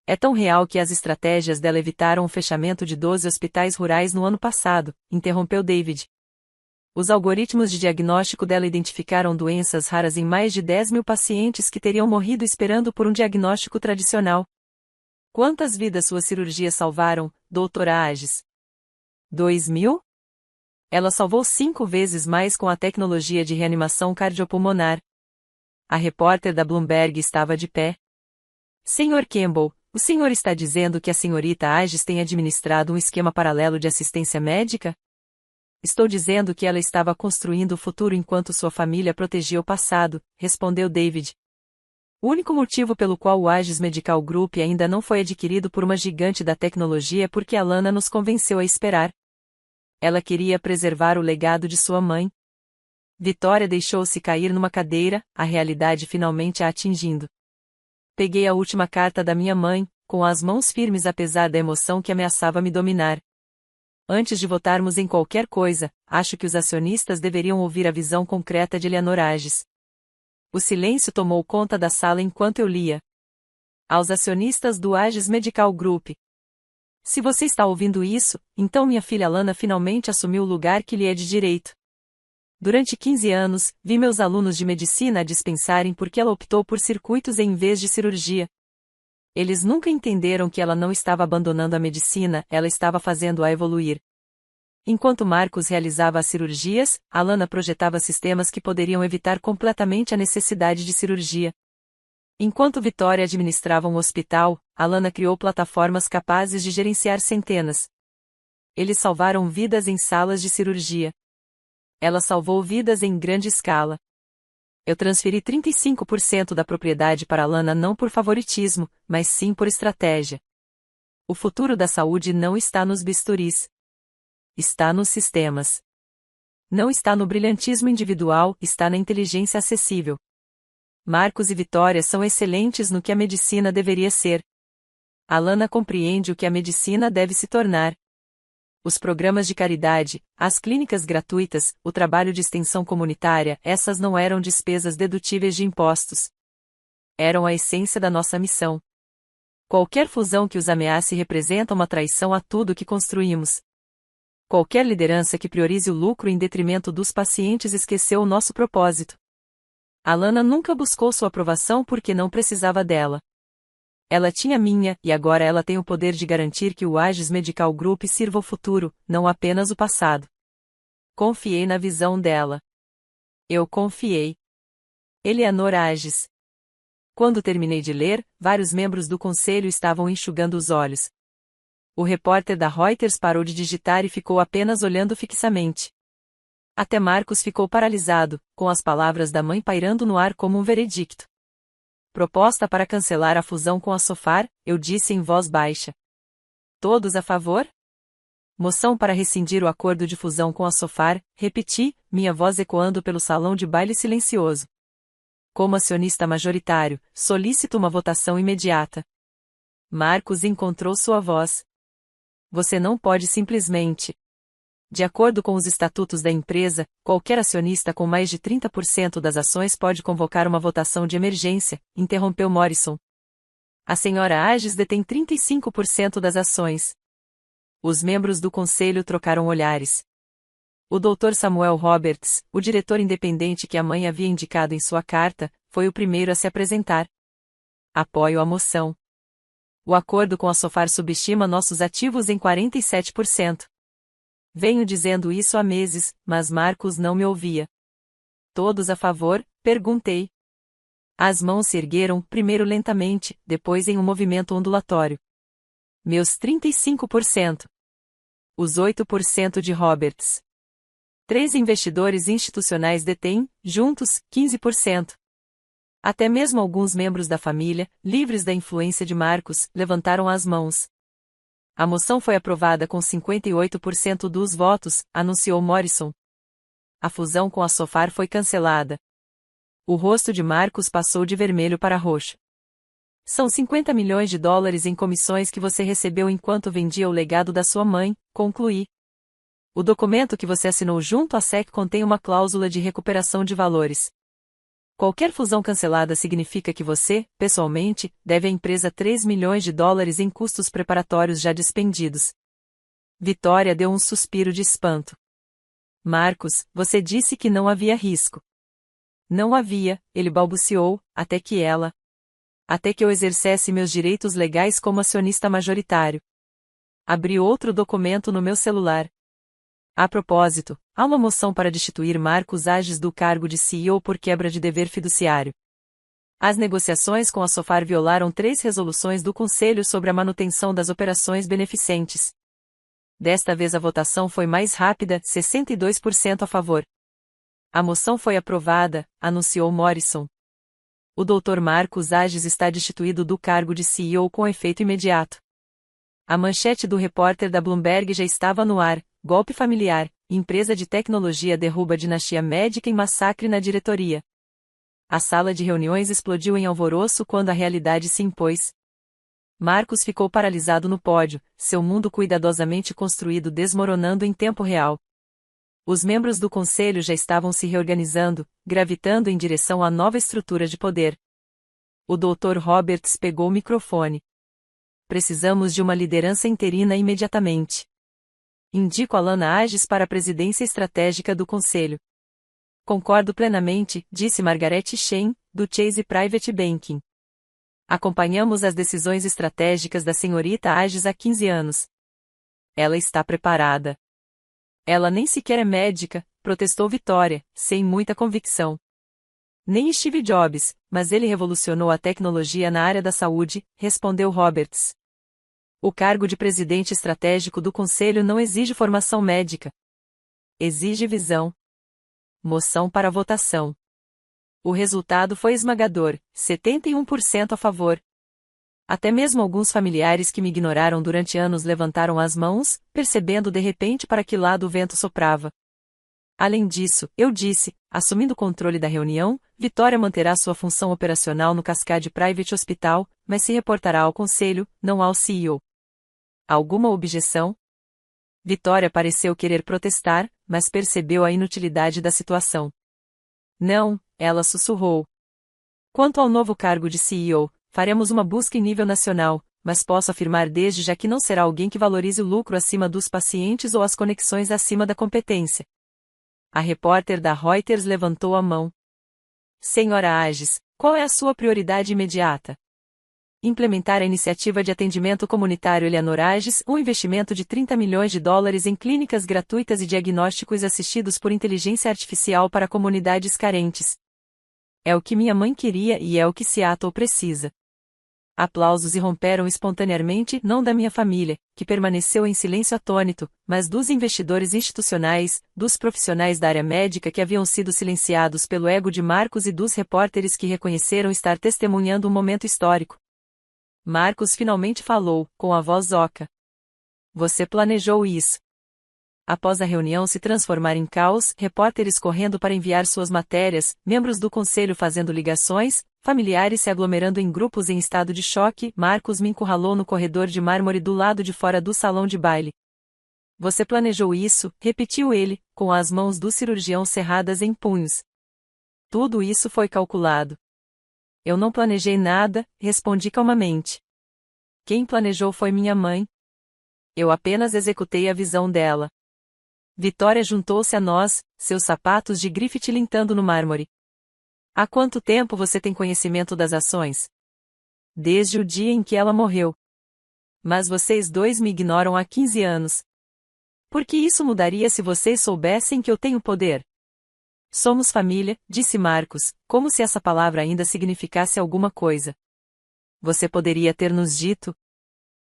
A: É tão real que as estratégias dela evitaram o fechamento de 12 hospitais rurais no ano passado, interrompeu David. Os algoritmos de diagnóstico dela identificaram doenças raras em mais de 10 mil pacientes que teriam morrido esperando por um diagnóstico tradicional. Quantas vidas suas cirurgias salvaram, doutora Ages? 2.000? Ela salvou 5 vezes mais com a tecnologia de reanimação cardiopulmonar. A repórter da Bloomberg estava de pé. Sr. Campbell, o senhor está dizendo que a senhorita Ages tem administrado um esquema paralelo de assistência médica? Estou dizendo que ela estava construindo o futuro enquanto sua família protegia o passado, respondeu David. O único motivo pelo qual o Ages Medical Group ainda não foi adquirido por uma gigante da tecnologia é porque Alana nos convenceu a esperar. Ela queria preservar o legado de sua mãe. Vitória deixou-se cair numa cadeira, a realidade finalmente a atingindo. Peguei a última carta da minha mãe, com as mãos firmes apesar da emoção que ameaçava me dominar. Antes de votarmos em qualquer coisa, acho que os acionistas deveriam ouvir a visão concreta de Eleanor Ages. O silêncio tomou conta da sala enquanto eu lia. Aos acionistas do Ages Medical Group. Se você está ouvindo isso, então minha filha Alana finalmente assumiu o lugar que lhe é de direito. Durante 15 anos, vi meus alunos de medicina a dispensarem porque ela optou por circuitos em vez de cirurgia. Eles nunca entenderam que ela não estava abandonando a medicina, ela estava fazendo-a evoluir. Enquanto Marcos realizava as cirurgias, Alana projetava sistemas que poderiam evitar completamente a necessidade de cirurgia. Enquanto Vitória administrava um hospital, Alana criou plataformas capazes de gerenciar centenas. Eles salvaram vidas em salas de cirurgia. Ela salvou vidas em grande escala. Eu transferi 35% da propriedade para Alana não por favoritismo, mas sim por estratégia. O futuro da saúde não está nos bisturis. Está nos sistemas. Não está no brilhantismo individual, está na inteligência acessível. Marcos e Vitória são excelentes no que a medicina deveria ser. Alana compreende o que a medicina deve se tornar. Os programas de caridade, as clínicas gratuitas, o trabalho de extensão comunitária, essas não eram despesas dedutíveis de impostos. Eram a essência da nossa missão. Qualquer fusão que os ameace representa uma traição a tudo que construímos. Qualquer liderança que priorize o lucro em detrimento dos pacientes esqueceu o nosso propósito. Alana nunca buscou sua aprovação porque não precisava dela. Ela tinha minha, e agora ela tem o poder de garantir que o Ages Medical Group sirva o futuro, não apenas o passado. Confiei na visão dela. Eu confiei. Eleanor Ages. Quando terminei de ler, vários membros do conselho estavam enxugando os olhos. O repórter da Reuters parou de digitar e ficou apenas olhando fixamente. Até Marcos ficou paralisado, com as palavras da mãe pairando no ar como um veredicto. Proposta para cancelar a fusão com a Sofar, eu disse em voz baixa. Todos a favor? Moção para rescindir o acordo de fusão com a Sofar, repeti, minha voz ecoando pelo salão de baile silencioso. Como acionista majoritário, solicito uma votação imediata. Marcos encontrou sua voz. Você não pode simplesmente. De acordo com os estatutos da empresa, qualquer acionista com mais de 30% das ações pode convocar uma votação de emergência, interrompeu Morrison. A senhora Ages detém 35% das ações. Os membros do conselho trocaram olhares. O Dr. Samuel Roberts, o diretor independente que a mãe havia indicado em sua carta, foi o primeiro a se apresentar. Apoio a moção. O acordo com a Sofar subestima nossos ativos em 47%. Venho dizendo isso há meses, mas Marcos não me ouvia. Todos a favor? Perguntei. As mãos se ergueram, primeiro lentamente, depois em um movimento ondulatório. Meus 35%. Os 8% de Roberts. 3 investidores institucionais detêm, juntos, 15%. Até mesmo alguns membros da família, livres da influência de Marcus, levantaram as mãos. A moção foi aprovada com 58% dos votos, anunciou Morrison. A fusão com a Sofar foi cancelada. O rosto de Marcus passou de vermelho para roxo. São 50 milhões de dólares em comissões que você recebeu enquanto vendia o legado da sua mãe, concluí. O documento que você assinou junto à SEC contém uma cláusula de recuperação de valores. Qualquer fusão cancelada significa que você, pessoalmente, deve à empresa 3 milhões de dólares em custos preparatórios já despendidos. Vitória deu um suspiro de espanto. Marcus, você disse que não havia risco. Não havia, ele balbuciou, até que eu exercesse meus direitos legais como acionista majoritário. Abri outro documento no meu celular. A propósito, há uma moção para destituir Marcus Agius do cargo de CEO por quebra de dever fiduciário. As negociações com a Sofar violaram 3 resoluções do Conselho sobre a manutenção das operações beneficentes. Desta vez a votação foi mais rápida, 62% a favor. A moção foi aprovada, anunciou Morrison. O Dr. Marcus Agius está destituído do cargo de CEO com efeito imediato. A manchete do repórter da Bloomberg já estava no ar. Golpe familiar, empresa de tecnologia derruba dinastia médica em massacre na diretoria. A sala de reuniões explodiu em alvoroço quando a realidade se impôs. Marcus ficou paralisado no pódio, seu mundo cuidadosamente construído desmoronando em tempo real. Os membros do conselho já estavam se reorganizando, gravitando em direção à nova estrutura de poder. O Dr. Roberts pegou o microfone. Precisamos de uma liderança interina imediatamente. Indico Alana Agius para a presidência estratégica do Conselho. Concordo plenamente, disse Margaret Chen, do Chase Private Banking. Acompanhamos as decisões estratégicas da senhorita Agius há 15 anos. Ela está preparada. Ela nem sequer é médica, protestou Vitória, sem muita convicção. Nem Steve Jobs, mas ele revolucionou a tecnologia na área da saúde, respondeu Roberts. O cargo de presidente estratégico do conselho não exige formação médica. Exige visão. Moção para votação. O resultado foi esmagador, 71% a favor. Até mesmo alguns familiares que me ignoraram durante anos levantaram as mãos, percebendo de repente para que lado o vento soprava. Além disso, eu disse, assumindo o controle da reunião, Vitória manterá sua função operacional no Cascade Private Hospital, mas se reportará ao conselho, não ao CEO. Alguma objeção? Vitória pareceu querer protestar, mas percebeu a inutilidade da situação. Não, ela sussurrou. Quanto ao novo cargo de CEO, faremos uma busca em nível nacional, mas posso afirmar desde já que não será alguém que valorize o lucro acima dos pacientes ou as conexões acima da competência. A repórter da Reuters levantou a mão. Senhora Agius, qual é a sua prioridade imediata? Implementar a iniciativa de atendimento comunitário Eleanor Agius, um investimento de 30 milhões de dólares em clínicas gratuitas e diagnósticos assistidos por inteligência artificial para comunidades carentes. É o que minha mãe queria e é o que Seattle precisa. Aplausos irromperam espontaneamente, não da minha família, que permaneceu em silêncio atônito, mas dos investidores institucionais, dos profissionais da área médica que haviam sido silenciados pelo ego de Marcus e dos repórteres que reconheceram estar testemunhando um momento histórico. Marcus finalmente falou, com a voz oca. Você planejou isso. Após a reunião se transformar em caos, repórteres correndo para enviar suas matérias, membros do conselho fazendo ligações, familiares se aglomerando em grupos em estado de choque, Marcus me encurralou no corredor de mármore do lado de fora do salão de baile. Você planejou isso, repetiu ele, com as mãos do cirurgião cerradas em punhos. Tudo isso foi calculado. Eu não planejei nada, respondi calmamente. Quem planejou foi minha mãe. Eu apenas executei a visão dela. Vitória juntou-se a nós, seus sapatos de grife tilintando no mármore. Há quanto tempo você tem conhecimento das ações? Desde o dia em que ela morreu. Mas vocês dois me ignoram há 15 anos. Por que isso mudaria se vocês soubessem que eu tenho poder? Somos família, disse Marcos, como se essa palavra ainda significasse alguma coisa. Você poderia ter nos dito?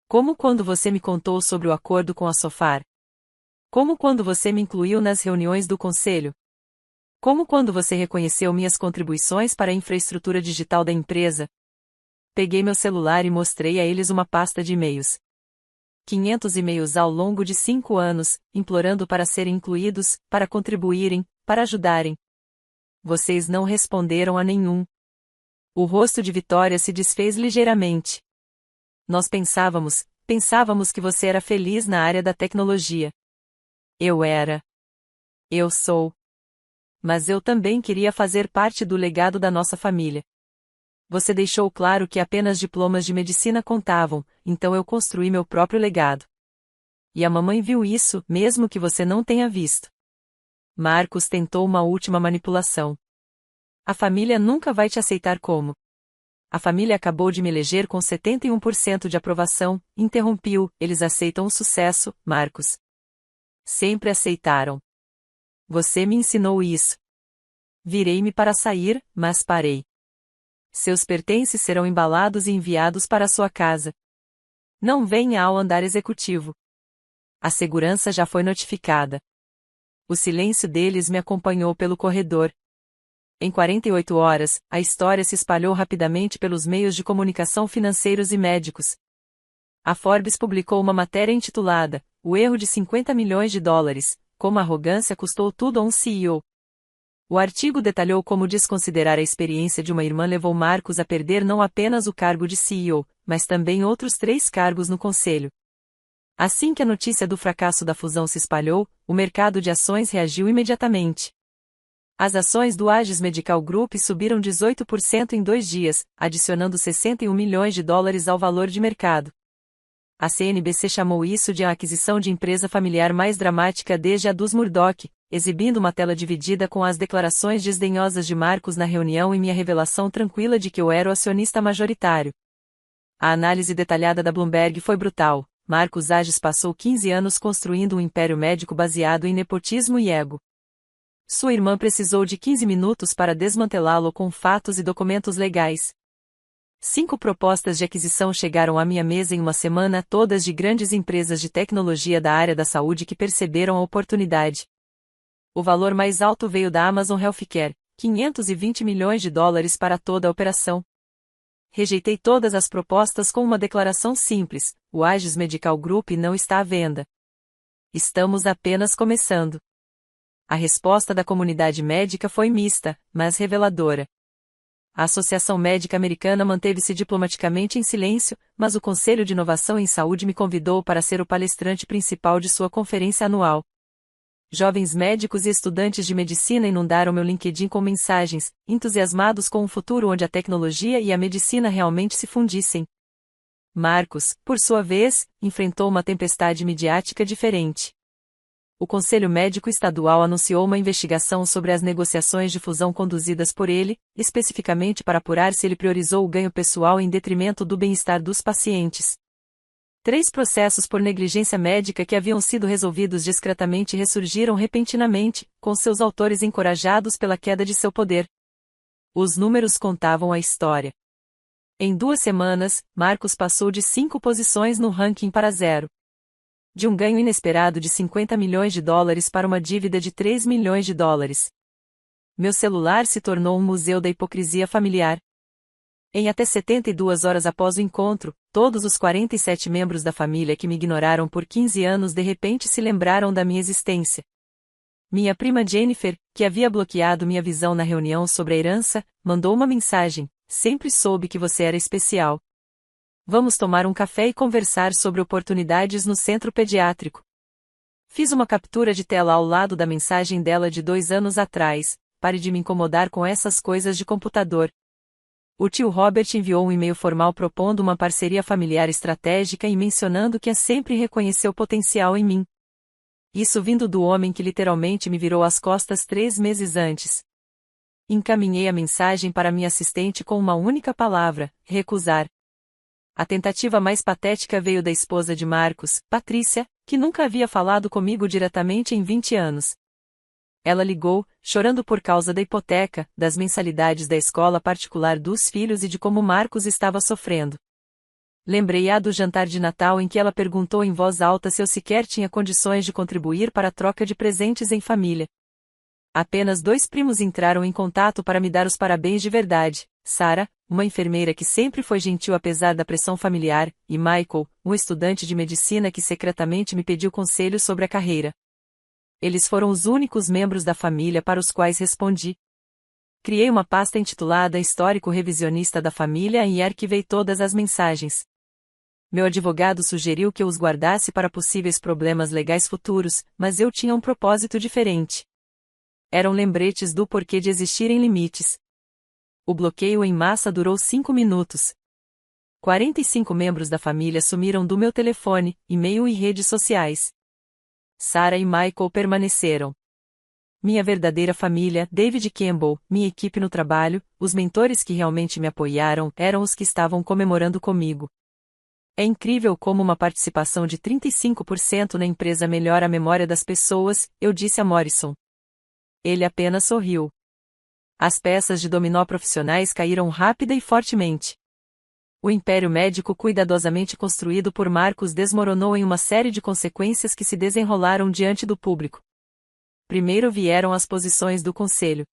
A: Como quando você me contou sobre o acordo com a Sofar? Como quando você me incluiu nas reuniões do conselho? Como quando você reconheceu minhas contribuições para a infraestrutura digital da empresa? Peguei meu celular e mostrei a eles uma pasta de e-mails. 500 e-mails ao longo de 5 anos, implorando para serem incluídos, para contribuírem, para ajudarem. Vocês não responderam a nenhum. O rosto de Vitória se desfez ligeiramente. Nós pensávamos que você era feliz na área da tecnologia. Eu era. Eu sou. Mas eu também queria fazer parte do legado da nossa família. Você deixou claro que apenas diplomas de medicina contavam, então eu construí meu próprio legado. E a mamãe viu isso, mesmo que você não tenha visto. Marcos tentou uma última manipulação. A família nunca vai te aceitar como. A família acabou de me eleger com 71% de aprovação, interrompiu, eles aceitam o sucesso, Marcos. Sempre aceitaram. Você me ensinou isso. Virei-me para sair, mas parei. Seus pertences serão embalados e enviados para sua casa. Não venha ao andar executivo. A segurança já foi notificada. O silêncio deles me acompanhou pelo corredor. Em 48 horas, a história se espalhou rapidamente pelos meios de comunicação financeiros e médicos. A Forbes publicou uma matéria intitulada "O erro de 50 milhões de dólares, como a arrogância custou tudo a um CEO". O artigo detalhou como desconsiderar a experiência de uma irmã levou Marcos a perder não apenas o cargo de CEO, mas também outros 3 cargos no conselho. Assim que a notícia do fracasso da fusão se espalhou, o mercado de ações reagiu imediatamente. As ações do Aegis Medical Group subiram 18% em 2 dias, adicionando 61 milhões de dólares ao valor de mercado. A CNBC chamou isso de a aquisição de empresa familiar mais dramática desde a dos Murdoch, exibindo uma tela dividida com as declarações desdenhosas de Marcos na reunião e minha revelação tranquila de que eu era o acionista majoritário. A análise detalhada da Bloomberg foi brutal. Marcos Aegis passou 15 anos construindo um império médico baseado em nepotismo e ego. Sua irmã precisou de 15 minutos para desmantelá-lo com fatos e documentos legais. 5 propostas de aquisição chegaram à minha mesa em uma semana, todas de grandes empresas de tecnologia da área da saúde que perceberam a oportunidade. O valor mais alto veio da Amazon Healthcare, 520 milhões de dólares para toda a operação. Rejeitei todas as propostas com uma declaração simples: o Aegis Medical Group não está à venda. Estamos apenas começando. A resposta da comunidade médica foi mista, mas reveladora. A Associação Médica Americana manteve-se diplomaticamente em silêncio, mas o Conselho de Inovação em Saúde me convidou para ser o palestrante principal de sua conferência anual. Jovens médicos e estudantes de medicina inundaram meu LinkedIn com mensagens, entusiasmados com um futuro onde a tecnologia e a medicina realmente se fundissem. Marcos, por sua vez, enfrentou uma tempestade midiática diferente. O Conselho Médico Estadual anunciou uma investigação sobre as negociações de fusão conduzidas por ele, especificamente para apurar se ele priorizou o ganho pessoal em detrimento do bem-estar dos pacientes. 3 processos por negligência médica que haviam sido resolvidos discretamente ressurgiram repentinamente, com seus autores encorajados pela queda de seu poder. Os números contavam a história. Em 2 semanas, Marcos passou de 5 posições no ranking para 0. De um ganho inesperado de 50 milhões de dólares para uma dívida de 3 milhões de dólares. Meu celular se tornou um museu da hipocrisia familiar. Em até 72 horas após o encontro, todos os 47 membros da família que me ignoraram por 15 anos de repente se lembraram da minha existência. Minha prima Jennifer, que havia bloqueado minha visão na reunião sobre a herança, mandou uma mensagem: sempre soube que você era especial. Vamos tomar um café e conversar sobre oportunidades no centro pediátrico. Fiz uma captura de tela ao lado da mensagem dela de 2 anos atrás: pare de me incomodar com essas coisas de computador. O tio Robert enviou um e-mail formal propondo uma parceria familiar estratégica e mencionando que sempre reconheceu potencial em mim. Isso vindo do homem que literalmente me virou as costas 3 meses antes. Encaminhei a mensagem para minha assistente com uma única palavra: recusar. A tentativa mais patética veio da esposa de Marcos, Patrícia, que nunca havia falado comigo diretamente em 20 anos. Ela ligou, chorando por causa da hipoteca, das mensalidades da escola particular dos filhos e de como Marcos estava sofrendo. Lembrei-a do jantar de Natal em que ela perguntou em voz alta se eu sequer tinha condições de contribuir para a troca de presentes em família. Apenas 2 primos entraram em contato para me dar os parabéns de verdade: Sarah, uma enfermeira que sempre foi gentil apesar da pressão familiar, e Michael, um estudante de medicina que secretamente me pediu conselhos sobre a carreira. Eles foram os únicos membros da família para os quais respondi. Criei uma pasta intitulada Histórico Revisionista da Família e arquivei todas as mensagens. Meu advogado sugeriu que eu os guardasse para possíveis problemas legais futuros, mas eu tinha um propósito diferente. Eram lembretes do porquê de existirem limites. O bloqueio em massa durou 5 minutos. 45 membros da família sumiram do meu telefone, e-mail e redes sociais. Sarah e Michael permaneceram. Minha verdadeira família, David Campbell, minha equipe no trabalho, os mentores que realmente me apoiaram, eram os que estavam comemorando comigo. É incrível como uma participação de 35% na empresa melhora a memória das pessoas, eu disse a Morrison. Ele apenas sorriu. As peças de dominó profissionais caíram rápida e fortemente. O império médico cuidadosamente construído por Marcos desmoronou em uma série de consequências que se desenrolaram diante do público. Primeiro vieram as posições do conselho.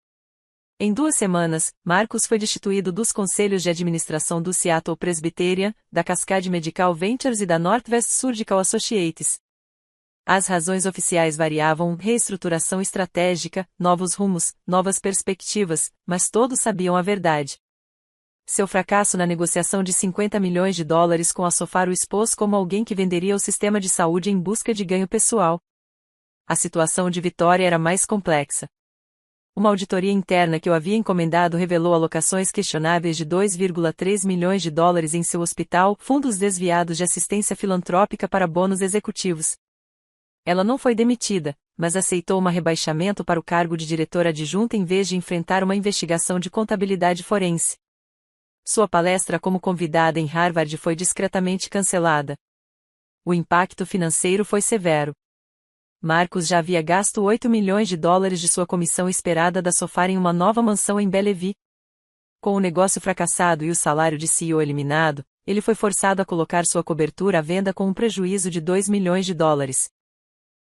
A: Em 2 semanas, Marcos foi destituído dos conselhos de administração do Seattle Presbyterian, da Cascade Medical Ventures e da Northwest Surgical Associates. As razões oficiais variavam: reestruturação estratégica, novos rumos, novas perspectivas, mas todos sabiam a verdade. Seu fracasso na negociação de $50 milhões com a Sofar o expôs como alguém que venderia o sistema de saúde em busca de ganho pessoal. A situação de Vitória era mais complexa. Uma auditoria interna que eu havia encomendado revelou alocações questionáveis de $2,3 milhões em seu hospital, fundos desviados de assistência filantrópica para bônus executivos. Ela não foi demitida, mas aceitou um rebaixamento para o cargo de diretora adjunta em vez de enfrentar uma investigação de contabilidade forense. Sua palestra como convidada em Harvard foi discretamente cancelada. O impacto financeiro foi severo. Marcos já havia gasto $8 milhões de sua comissão esperada da Sofar em uma nova mansão em Bellevue. Com o negócio fracassado e o salário de CEO eliminado, ele foi forçado a colocar sua cobertura à venda com um prejuízo de $2 milhões.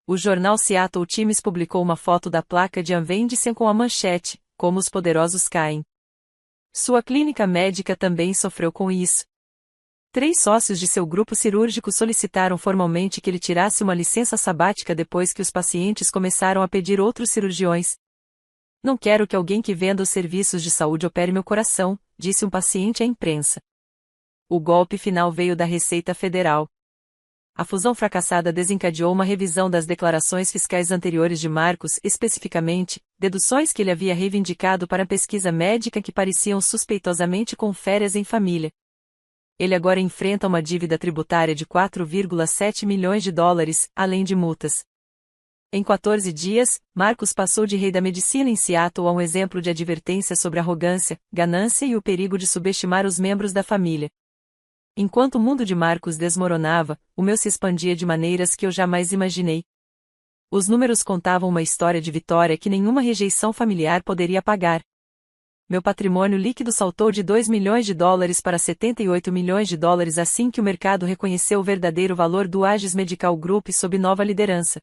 A: O jornal Seattle Times publicou uma foto da placa de Amvendicen com a manchete: Como os poderosos caem. Sua clínica médica também sofreu com isso. 3 sócios de seu grupo cirúrgico solicitaram formalmente que ele tirasse uma licença sabática depois que os pacientes começaram a pedir outros cirurgiões. Não quero que alguém que venda os serviços de saúde opere meu coração, disse um paciente à imprensa. O golpe final veio da Receita Federal. A fusão fracassada desencadeou uma revisão das declarações fiscais anteriores de Marcos, especificamente, deduções que ele havia reivindicado para a pesquisa médica que pareciam suspeitosamente com férias em família. Ele agora enfrenta uma dívida tributária de $4,7 milhões, além de multas. Em 14 dias, Marcos passou de rei da medicina em Seattle a um exemplo de advertência sobre arrogância, ganância e o perigo de subestimar os membros da família. Enquanto o mundo de Marcos desmoronava, o meu se expandia de maneiras que eu jamais imaginei. Os números contavam uma história de vitória que nenhuma rejeição familiar poderia apagar. Meu patrimônio líquido saltou de $2 milhões para $78 milhões assim que o mercado reconheceu o verdadeiro valor do Aegis Medical Group sob nova liderança.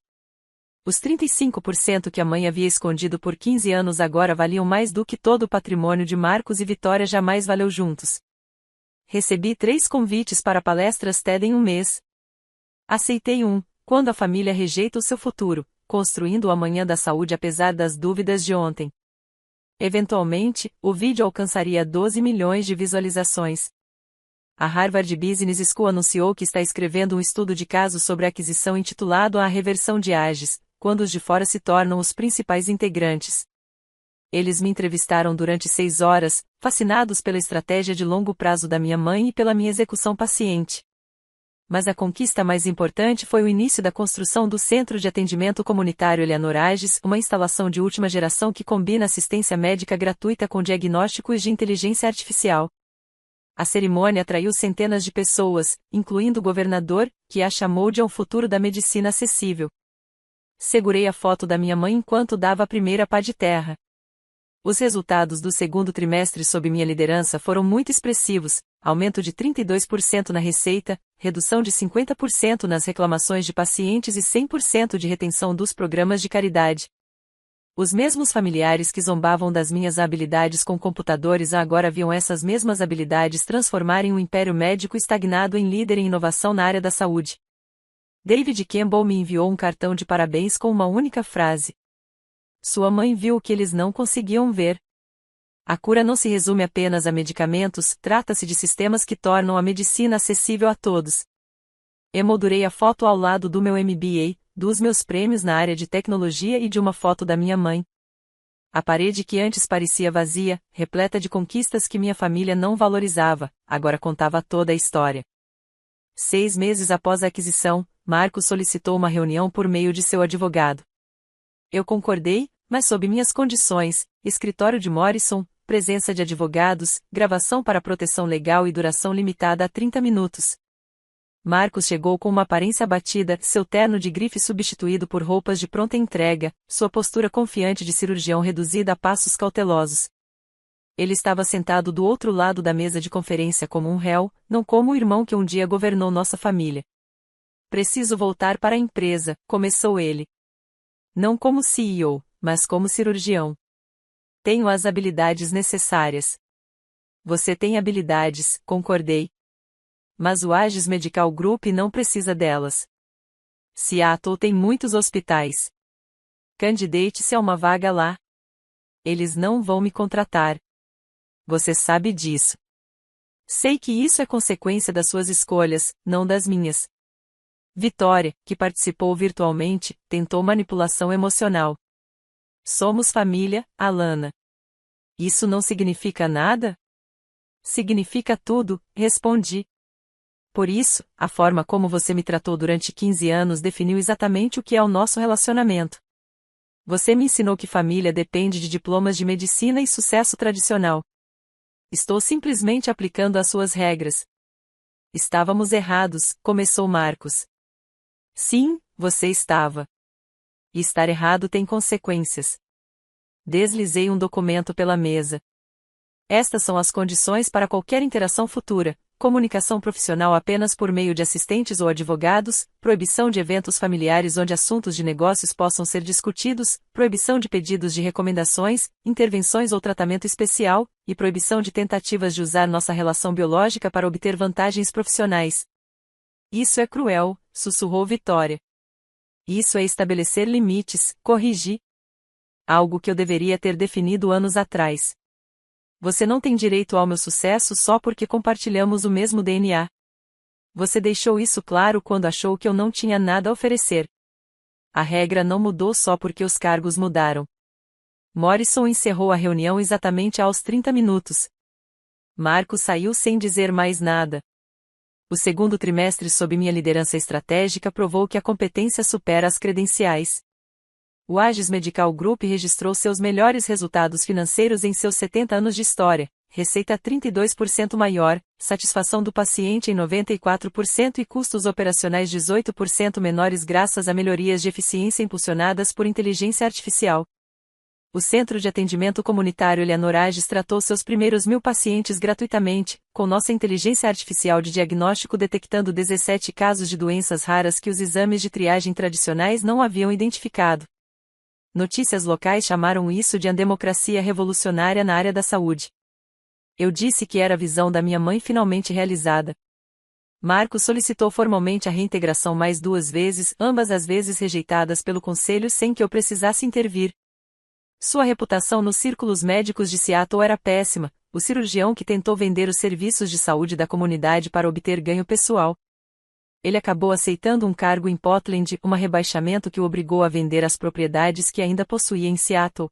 A: Os 35% que a mãe havia escondido por 15 anos agora valiam mais do que todo o patrimônio de Marcos e Vitória jamais valeu juntos. Recebi 3 convites para palestras TED em um mês. Aceitei um, quando a família rejeita o seu futuro, construindo o amanhã da saúde apesar das dúvidas de ontem. Eventualmente, o vídeo alcançaria 12 milhões de visualizações. A Harvard Business School anunciou que está escrevendo um estudo de caso sobre a aquisição intitulado A Reversão de Aegis, quando os de fora se tornam os principais integrantes. Eles me entrevistaram durante 6 horas, fascinados pela estratégia de longo prazo da minha mãe e pela minha execução paciente. Mas a conquista mais importante foi o início da construção do Centro de Atendimento Comunitário Eleanor Aegis, uma instalação de última geração que combina assistência médica gratuita com diagnósticos de inteligência artificial. A cerimônia atraiu centenas de pessoas, incluindo o governador, que a chamou de um futuro da medicina acessível. Segurei a foto da minha mãe enquanto dava a primeira pá de terra. Os resultados do segundo trimestre sob minha liderança foram muito expressivos: aumento de 32% na receita, redução de 50% nas reclamações de pacientes e 100% de retenção dos programas de caridade. Os mesmos familiares que zombavam das minhas habilidades com computadores agora viam essas mesmas habilidades transformarem um império médico estagnado em líder em inovação na área da saúde. David Campbell me enviou um cartão de parabéns com uma única frase. Sua mãe viu o que eles não conseguiam ver. A cura não se resume apenas a medicamentos, trata-se de sistemas que tornam a medicina acessível a todos. Emoldurei a foto ao lado do meu MBA, dos meus prêmios na área de tecnologia e de uma foto da minha mãe. A parede que antes parecia vazia, repleta de conquistas que minha família não valorizava, agora contava toda a história. 6 meses após a aquisição, Marcos solicitou uma reunião por meio de seu advogado. Eu concordei, mas sob minhas condições: escritório de Morrison, presença de advogados, gravação para proteção legal e duração limitada a 30 minutos. Marcos chegou com uma aparência abatida, seu terno de grife substituído por roupas de pronta entrega, sua postura confiante de cirurgião reduzida a passos cautelosos. Ele estava sentado do outro lado da mesa de conferência como um réu, não como o irmão que um dia governou nossa família. Preciso voltar para a empresa, começou ele. Não como CEO, mas como cirurgião. Tenho as habilidades necessárias. Você tem habilidades, concordei. Mas o Aegis Medical Group não precisa delas. Seattle tem muitos hospitais. Candidate-se a uma vaga lá. Eles não vão me contratar. Você sabe disso. Sei que isso é consequência das suas escolhas, não das minhas. Vitória, que participou virtualmente, tentou manipulação emocional. Somos família, Alana. Isso não significa nada? Significa tudo, respondi. Por isso, a forma como você me tratou durante 15 anos definiu exatamente o que é o nosso relacionamento. Você me ensinou que família depende de diplomas de medicina e sucesso tradicional. Estou simplesmente aplicando as suas regras. Estávamos errados, começou Marcos. Sim, você estava. E estar errado tem consequências. Deslizei um documento pela mesa. Estas são as condições para qualquer interação futura: comunicação profissional apenas por meio de assistentes ou advogados, proibição de eventos familiares onde assuntos de negócios possam ser discutidos, proibição de pedidos de recomendações, intervenções ou tratamento especial, e proibição de tentativas de usar nossa relação biológica para obter vantagens profissionais. Isso é cruel, sussurrou Vitória. Isso é estabelecer limites, corrigi. Algo que eu deveria ter definido anos atrás. Você não tem direito ao meu sucesso só porque compartilhamos o mesmo DNA. Você deixou isso claro quando achou que eu não tinha nada a oferecer. A regra não mudou só porque os cargos mudaram. Morrison encerrou a reunião exatamente aos 30 minutos. Marcos saiu sem dizer mais nada. O segundo trimestre sob minha liderança estratégica provou que a competência supera as credenciais. O Aegis Medical Group registrou seus melhores resultados financeiros em seus 70 anos de história, receita 32% maior, satisfação do paciente em 94% e custos operacionais 18% menores graças a melhorias de eficiência impulsionadas por inteligência artificial. O Centro de Atendimento Comunitário Eleanor Aegis tratou seus primeiros 1.000 pacientes gratuitamente, com nossa inteligência artificial de diagnóstico detectando 17 casos de doenças raras que os exames de triagem tradicionais não haviam identificado. Notícias locais chamaram isso de andemocracia revolucionária na área da saúde. Eu disse que era a visão da minha mãe finalmente realizada. Marcos solicitou formalmente a reintegração mais 2 vezes, ambas as vezes rejeitadas pelo conselho sem que eu precisasse intervir. Sua reputação nos círculos médicos de Seattle era péssima, o cirurgião que tentou vender os serviços de saúde da comunidade para obter ganho pessoal. Ele acabou aceitando um cargo em Portland, um rebaixamento que o obrigou a vender as propriedades que ainda possuía em Seattle.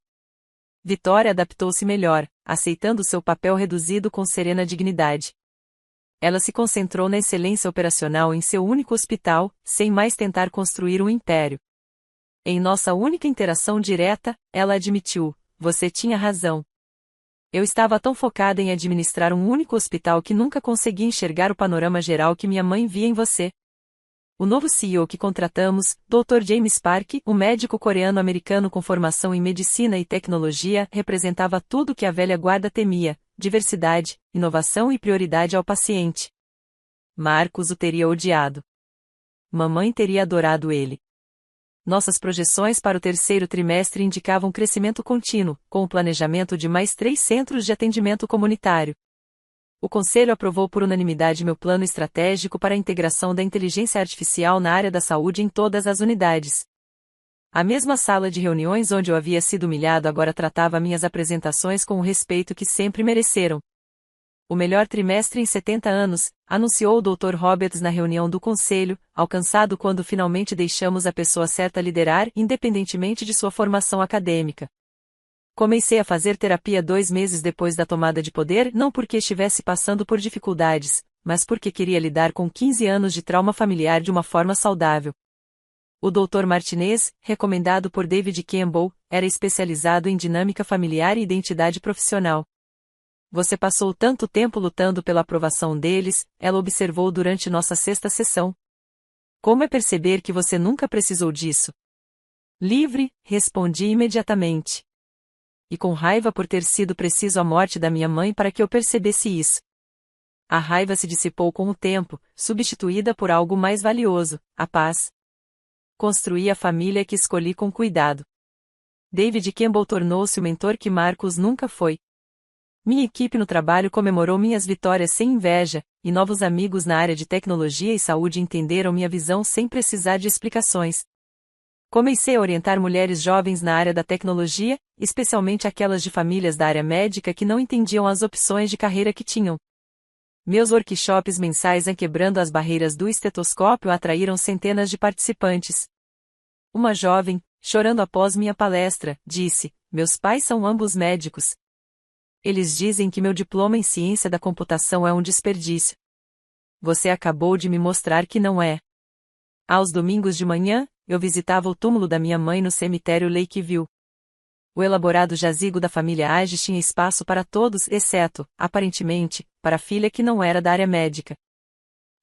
A: Vitória adaptou-se melhor, aceitando seu papel reduzido com serena dignidade. Ela se concentrou na excelência operacional em seu único hospital, sem mais tentar construir um império. Em nossa única interação direta, ela admitiu: você tinha razão. Eu estava tão focada em administrar um único hospital que nunca consegui enxergar o panorama geral que minha mãe via em você. O novo CEO que contratamos, Dr. James Park, um médico coreano-americano com formação em medicina e tecnologia, representava tudo o que a velha guarda temia: diversidade, inovação e prioridade ao paciente. Marcos o teria odiado. Mamãe teria adorado ele. Nossas projeções para o terceiro trimestre indicavam crescimento contínuo, com o planejamento de mais 3 centros de atendimento comunitário. O Conselho aprovou por unanimidade meu plano estratégico para a integração da inteligência artificial na área da saúde em todas as unidades. A mesma sala de reuniões onde eu havia sido humilhado agora tratava minhas apresentações com o respeito que sempre mereceram. O melhor trimestre em 70 anos, anunciou o Dr. Roberts na reunião do Conselho, alcançado quando finalmente deixamos a pessoa certa liderar, independentemente de sua formação acadêmica. Comecei a fazer terapia 2 meses depois da tomada de poder, não porque estivesse passando por dificuldades, mas porque queria lidar com 15 anos de trauma familiar de uma forma saudável. O Dr. Martinez, recomendado por David Campbell, era especializado em dinâmica familiar e identidade profissional. Você passou tanto tempo lutando pela aprovação deles, ela observou durante nossa 6ª sessão. Como é perceber que você nunca precisou disso? Livre, respondi imediatamente. E com raiva por ter sido preciso a morte da minha mãe para que eu percebesse isso. A raiva se dissipou com o tempo, substituída por algo mais valioso: a paz. Construí a família que escolhi com cuidado. David Campbell tornou-se o mentor que Marcos nunca foi. Minha equipe no trabalho comemorou minhas vitórias sem inveja, e novos amigos na área de tecnologia e saúde entenderam minha visão sem precisar de explicações. Comecei a orientar mulheres jovens na área da tecnologia, especialmente aquelas de famílias da área médica que não entendiam as opções de carreira que tinham. Meus workshops mensais em Quebrando as Barreiras do Estetoscópio atraíram centenas de participantes. Uma jovem, chorando após minha palestra, disse: "Meus pais são ambos médicos. Eles dizem que meu diploma em ciência da computação é um desperdício. Você acabou de me mostrar que não é." Aos domingos de manhã, eu visitava o túmulo da minha mãe no cemitério Lakeview. O elaborado jazigo da família Agis tinha espaço para todos exceto, aparentemente, para a filha que não era da área médica.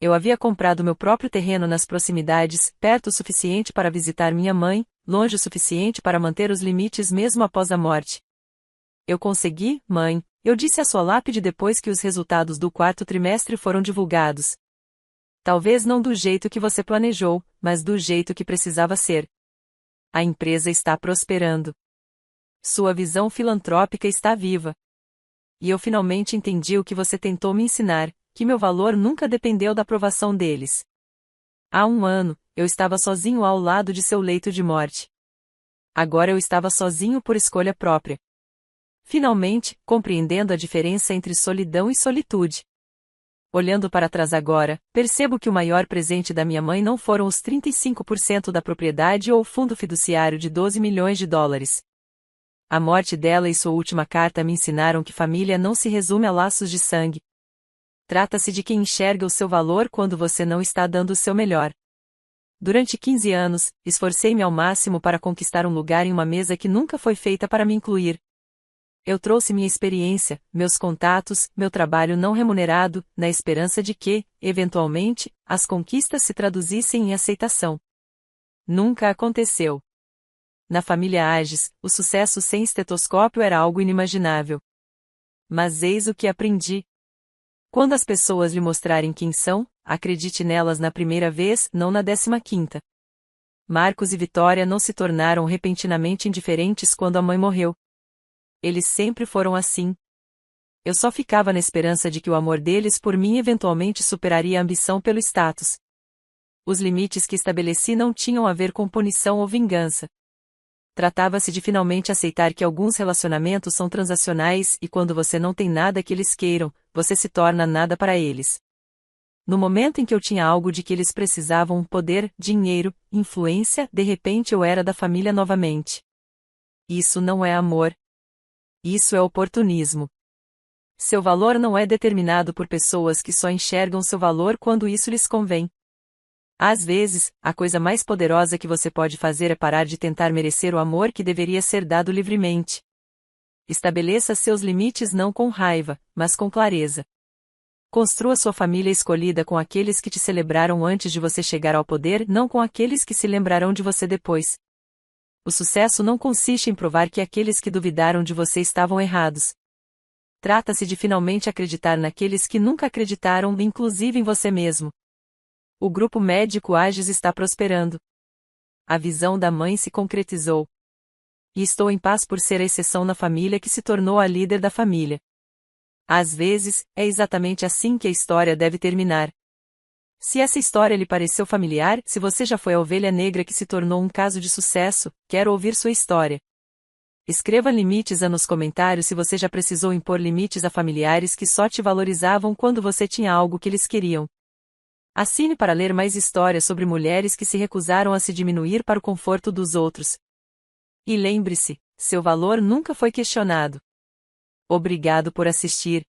A: Eu havia comprado meu próprio terreno nas proximidades, perto o suficiente para visitar minha mãe, longe o suficiente para manter os limites mesmo após a morte. "Eu consegui, mãe", eu disse à sua lápide depois que os resultados do 4º trimestre foram divulgados. "Talvez não do jeito que você planejou, mas do jeito que precisava ser. A empresa está prosperando. Sua visão filantrópica está viva. E eu finalmente entendi o que você tentou me ensinar, que meu valor nunca dependeu da aprovação deles." Há 1 ano, eu estava sozinho ao lado de seu leito de morte. Agora eu estava sozinho por escolha própria. Finalmente, compreendendo a diferença entre solidão e solitude. Olhando para trás agora, percebo que o maior presente da minha mãe não foram os 35% da propriedade ou o fundo fiduciário de 12 milhões de dólares. A morte dela e sua última carta me ensinaram que família não se resume a laços de sangue. Trata-se de quem enxerga o seu valor quando você não está dando o seu melhor. Durante 15 anos, esforcei-me ao máximo para conquistar um lugar em uma mesa que nunca foi feita para me incluir. Eu trouxe minha experiência, meus contatos, meu trabalho não remunerado, na esperança de que, eventualmente, as conquistas se traduzissem em aceitação. Nunca aconteceu. Na família Agis, o sucesso sem estetoscópio era algo inimaginável. Mas eis o que aprendi. Quando as pessoas lhe mostrarem quem são, acredite nelas na primeira vez, não na 15ª. Marcos e Vitória não se tornaram repentinamente indiferentes quando a mãe morreu. Eles sempre foram assim. Eu só ficava na esperança de que o amor deles por mim eventualmente superaria a ambição pelo status. Os limites que estabeleci não tinham a ver com punição ou vingança. Tratava-se de finalmente aceitar que alguns relacionamentos são transacionais e quando você não tem nada que eles queiram, você se torna nada para eles. No momento em que eu tinha algo de que eles precisavam, poder, dinheiro, influência, de repente eu era da família novamente. Isso não é amor. Isso é oportunismo. Seu valor não é determinado por pessoas que só enxergam seu valor quando isso lhes convém. Às vezes, a coisa mais poderosa que você pode fazer é parar de tentar merecer o amor que deveria ser dado livremente. Estabeleça seus limites não com raiva, mas com clareza. Construa sua família escolhida com aqueles que te celebraram antes de você chegar ao poder, não com aqueles que se lembrarão de você depois. O sucesso não consiste em provar que aqueles que duvidaram de você estavam errados. Trata-se de finalmente acreditar naqueles que nunca acreditaram, inclusive em você mesmo. O grupo médico Agis está prosperando. A visão da mãe se concretizou. E estou em paz por ser a exceção na família que se tornou a líder da família. Às vezes, é exatamente assim que a história deve terminar. Se essa história lhe pareceu familiar, se você já foi a ovelha negra que se tornou um caso de sucesso, quero ouvir sua história. Escreva limites nos comentários se você já precisou impor limites a familiares que só te valorizavam quando você tinha algo que eles queriam. Assine para ler mais histórias sobre mulheres que se recusaram a se diminuir para o conforto dos outros. E lembre-se, seu valor nunca foi questionado. Obrigado por assistir.